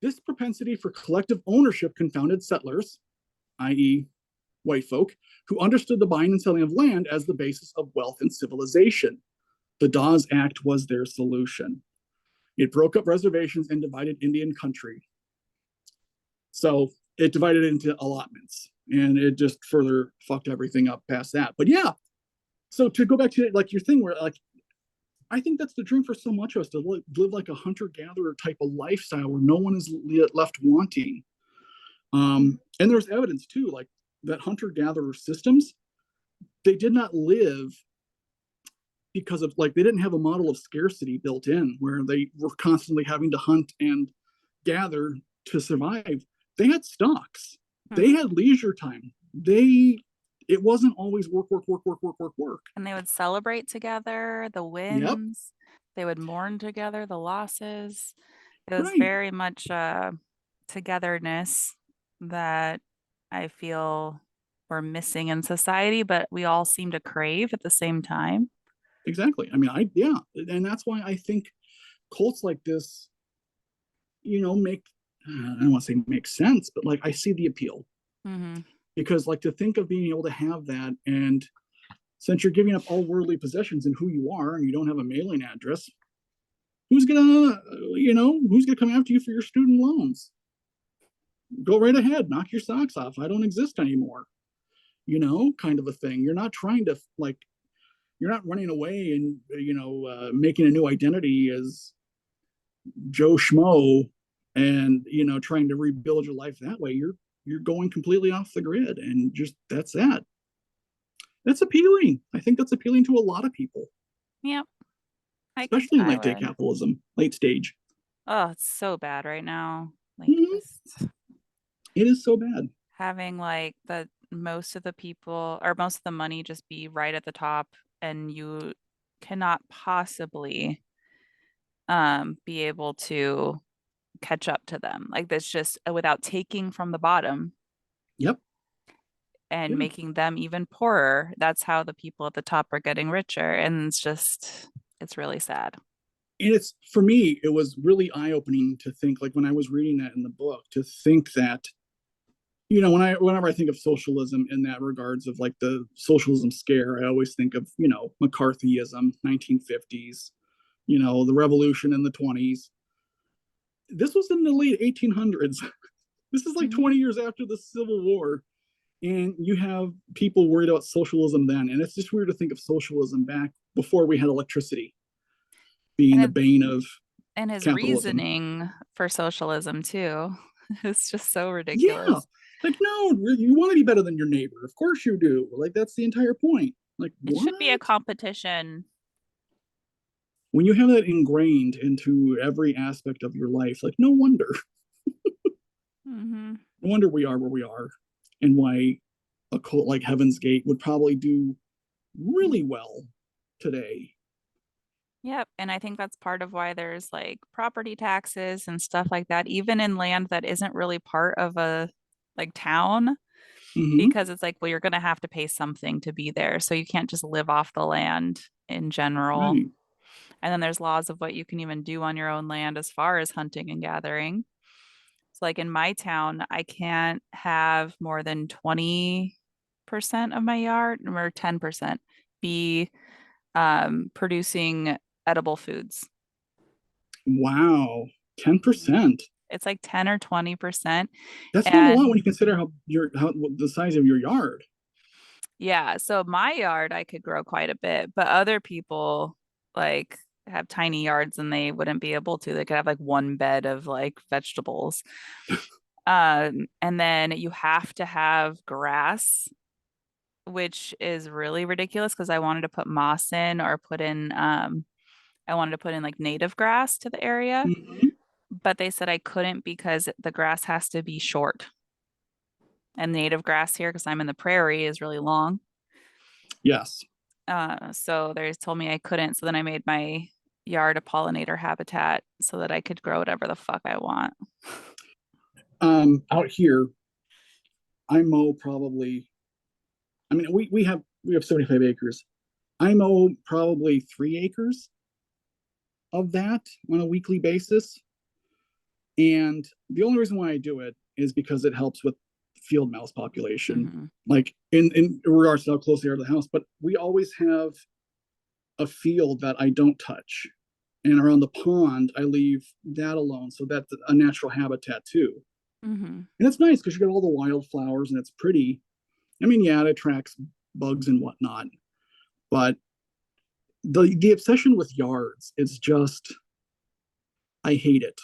This propensity for collective ownership confounded settlers, i.e., white folk, who understood the buying and selling of land as the basis of wealth and civilization. The Dawes Act was their solution. It broke up reservations and divided Indian country. So it divided into allotments and it just further fucked everything up past that. But yeah, so to go back to like your thing where like I think that's the dream for so much of us to live like a hunter gatherer type of lifestyle where no one is left wanting. And there's evidence too, like that hunter gatherer systems, they did not live because of like they didn't have a model of scarcity built in where they were constantly having to hunt and gather to survive. They had stocks, they Hmm. had leisure time. It wasn't always work, work, work, work, work, work, work. And they would celebrate together the Yep, wins. They would mourn together the losses. It was right, very much togetherness that I feel we're missing in society, but we all seem to crave at the same time. exactly. I mean, yeah, and that's why I think cults like this, make I don't want to say make sense, but like I see the appeal Hmm. because like to think of being able to have that, and since you're giving up all worldly possessions and who you are, and you don't have a mailing address, who's gonna, who's gonna come after you for your student loans? Go right ahead, knock your socks off. I don't exist anymore. Kind of a thing. You're not trying to like, you're not running away and making a new identity as Joe Schmo, and trying to rebuild your life that way. You're going completely off the grid, and just that's that. That's appealing. I think that's appealing to a lot of people, Yep, I think especially in I late day would. capitalism, late stage. Oh, it's so bad right now. Like Mm-hmm. just It is so bad. having like the most of the people or most of the money just be right at the top and you cannot possibly be able to catch up to them. Like that's just without taking from the bottom Yep. and Yeah. making them even poorer. That's how the people at the top are getting richer. And it's just, it's really sad. And it's for me, it was really eye opening to think like when I was reading that in the book, to think that whenever I think of socialism in that regards of like the socialism scare, I always think of McCarthyism, 1950s, the revolution in the 20s. This was in the late 1800s. This is like Mhm. 20 years after the Civil War. And you have people worried about socialism then. And it's just weird to think of socialism back before we had electricity being And the it, bane of and his capitalism. reasoning for socialism too. It's just so Yeah. ridiculous. Like, no, you want to be better than your neighbor. Of course you do. Like, that's the entire point. Like, It should be a what? competition. When you have that ingrained into every aspect of your life, like, no wonder. Hmm. No wonder we are where we are, and why a cult like Heaven's Gate would probably do really well today. Yep. And I think that's part of why there's like property taxes and stuff like that, even in land that isn't really part of a like town, Mm-hmm. because it's like, well, you're going to have to pay something to be there. So you can't just live off the land in general. Right. And then there's laws of what you can even do on your own land as far as hunting and gathering. So, like in my town, I can't have more than 20% of my yard or 10% be producing edible foods. Wow. Mhm. 10%. It's like 10 or 20%. That's not a lot when And you consider how the size of your yard. yeah, so my yard, I could grow quite a bit, but other people like have tiny yards and they wouldn't be able to. They could have like one bed of like vegetables. And then you have to have grass, which is really ridiculous because I wanted to put moss in or put in I wanted to put in like native grass to the area, Mm-hmm. but they said I couldn't because the grass has to be short. And native grass here, because I'm in the prairie, is really long. Yes. So they told me I couldn't. So then I made my yard a pollinator habitat so that I could grow whatever the fuck I want. Out here, I mow probably. I mean, we have 75 acres. I mow probably 3 acres of that on a weekly basis. And the only reason why I do it is because it helps with field mouse population, Hmm. like in regards to how close they are to the house. But we always have a field that I don't touch. And around the pond, I leave that alone. So that's a natural habitat too. Hmm. And it's nice because you get all the wildflowers and it's pretty. I mean, yeah, it attracts bugs and whatnot. But the obsession with yards, it's just, I hate it.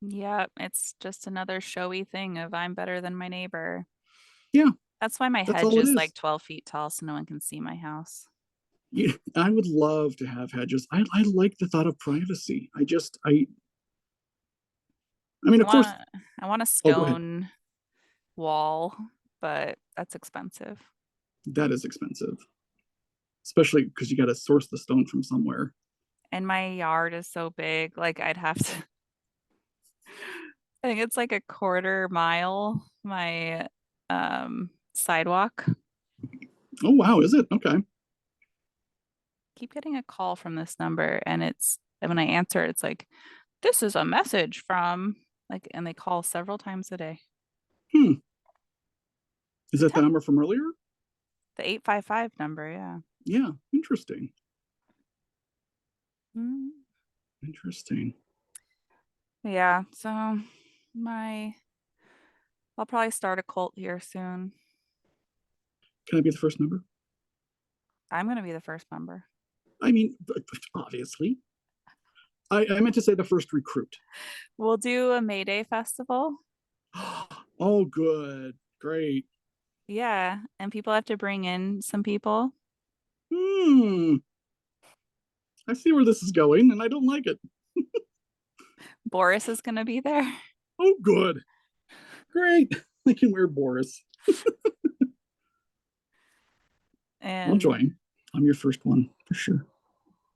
Yeah, it's just another showy thing of I'm better than my neighbor. Yeah, That's why my that's hedge all it is like is. 12 feet tall so no one can see my house. Yeah, I would love to have hedges. I like the thought of privacy. I mean, I of course. want I want a Oh, go ahead. stone wall, but that's expensive. That is expensive, especially because you got to source the stone from somewhere. And my yard is so big, like I'd have to I think it's like a quarter mile, my sidewalk. Oh, wow, is it? Okay. Keep getting a call from this number and and when I answer it's like this is a message from like and they call several times a day. Hmm. Is It's that the temp number from earlier? the 855 number, yeah. Yeah. Interesting. Mm. Interesting. Yeah, so my I'll probably start a cult here soon. Can I be the first number? I'm gonna be the first member. I mean, obviously. I meant to say the first recruit. We'll do a May Day festival. Oh, good. Great. Yeah, and people have to bring in some people. Hmm. I see where this is going, and I don't like it. Boris is gonna be there. Oh, good. Great. I can wear Boris. I'll And join. I'm your first one for sure.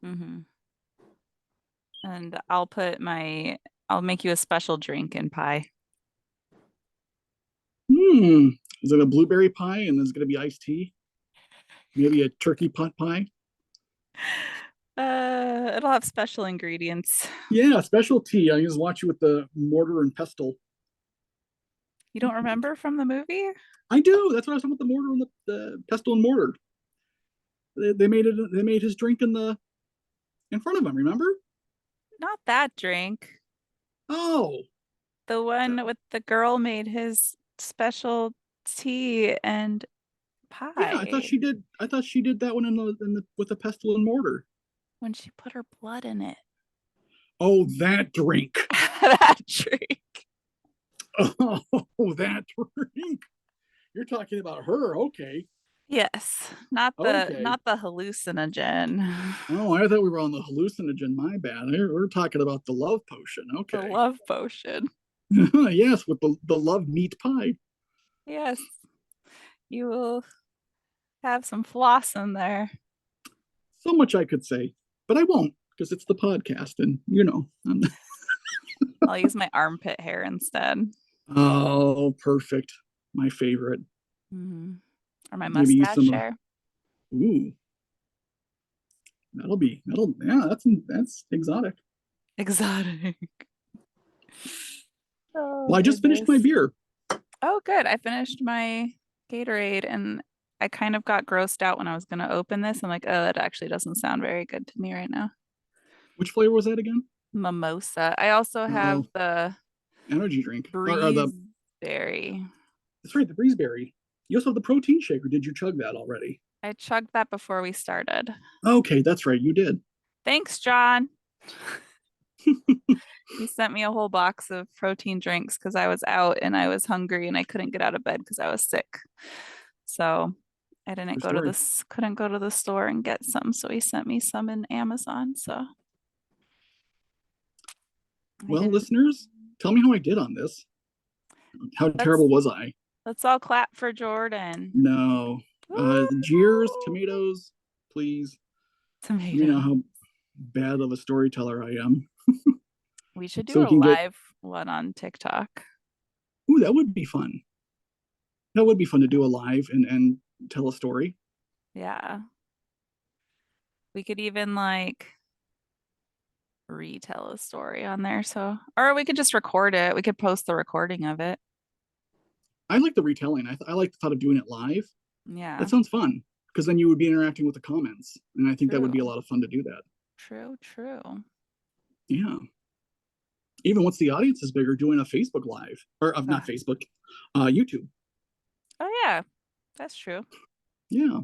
mhm. And I'll make you a special drink and pie. Hmm. Is it a blueberry pie and there's going to be iced tea? Maybe a turkey pot pie? It'll have special ingredients. Yeah, special tea. I just watch you with the mortar and pestle. You don't remember from the movie? I do. That's what I was talking about, the mortar and the pestle and mortar. They made it. They made his drink in front of him. Remember? Not that drink. Oh, The th- one with the girl made his special tea and yeah, I thought pie she did. I thought she did that one in the with the pestle and mortar. when she put her blood in it. Oh, that drink. That drink. Oh, that drink. You're talking about her. Okay. Yes, not the Okay. not the hallucinogen. Oh, I thought we were on the hallucinogen. My bad. We're talking about the love potion. The Okay. love potion. Yes, with the love meat pie. Yes, you will have some floss in there. So much I could say, but I won't because it's the podcast, and I'll use my armpit hair instead. oh, perfect. My favorite. Hmm. Or my Maybe use mustache some. hair. Ooh, that'll yeah. That's exotic. Exotic. Oh, Well, I just finished my goodness. beer. Oh, good. I finished my Gatorade and I kind of got grossed out when I was going to open this. I'm like, oh, that actually doesn't sound very good to me right now. Which flavor was that again? Mimosa. I also Oh, have the energy drink. Or the breeze berry. That's right, the breezeberry. You also have the protein shaker. Did you chug that already? I chugged that before we started. Okay, that's right. You did. Thanks, John. He sent me a whole box of protein drinks because I was out and I was hungry and I couldn't get out of bed because I was sick. So I didn't True go to story. this, couldn't go to the store and get some. So he sent me some in Amazon. So I Well, didn't. listeners, tell me how I did on this. How Let's terrible was I? let's all clap for Jordan. No. Jeers, Woo! tomatoes, please. Let me know Tomato. how bad of a storyteller I am. We should do So we a can get, live one on TikTok. ooh, that would be fun. That would be fun to do a live and tell a story. Yeah. We could even like retell a story on there. So, or we could just record it. We could post the recording of it. I like the retelling. I like the thought of doing it live. That Yeah. sounds fun because then you would be interacting with the comments. And I think that would True. be a lot of fun to do that. True. True. Yeah. Even once the audience is bigger, doing a Facebook live or not Ah. Facebook, YouTube. Oh yeah, that's true. Yeah.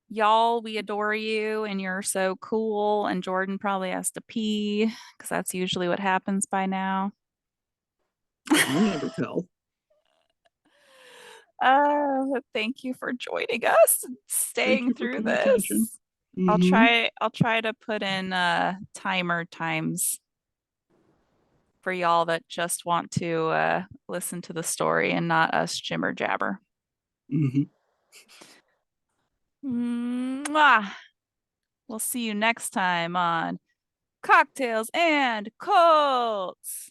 Y'all, we adore you and you're so cool. And Jordan probably has to pee because that's usually what happens by now. I'll never tell. Thank you for joining us and Thank staying you for through paying attention. this. Mm-hmm. I'll try to put in timer times for y'all that just want to listen to the story and not us jimmer jabber. Mm-hmm. Mwah. We'll see you next time on Cocktails and Colts.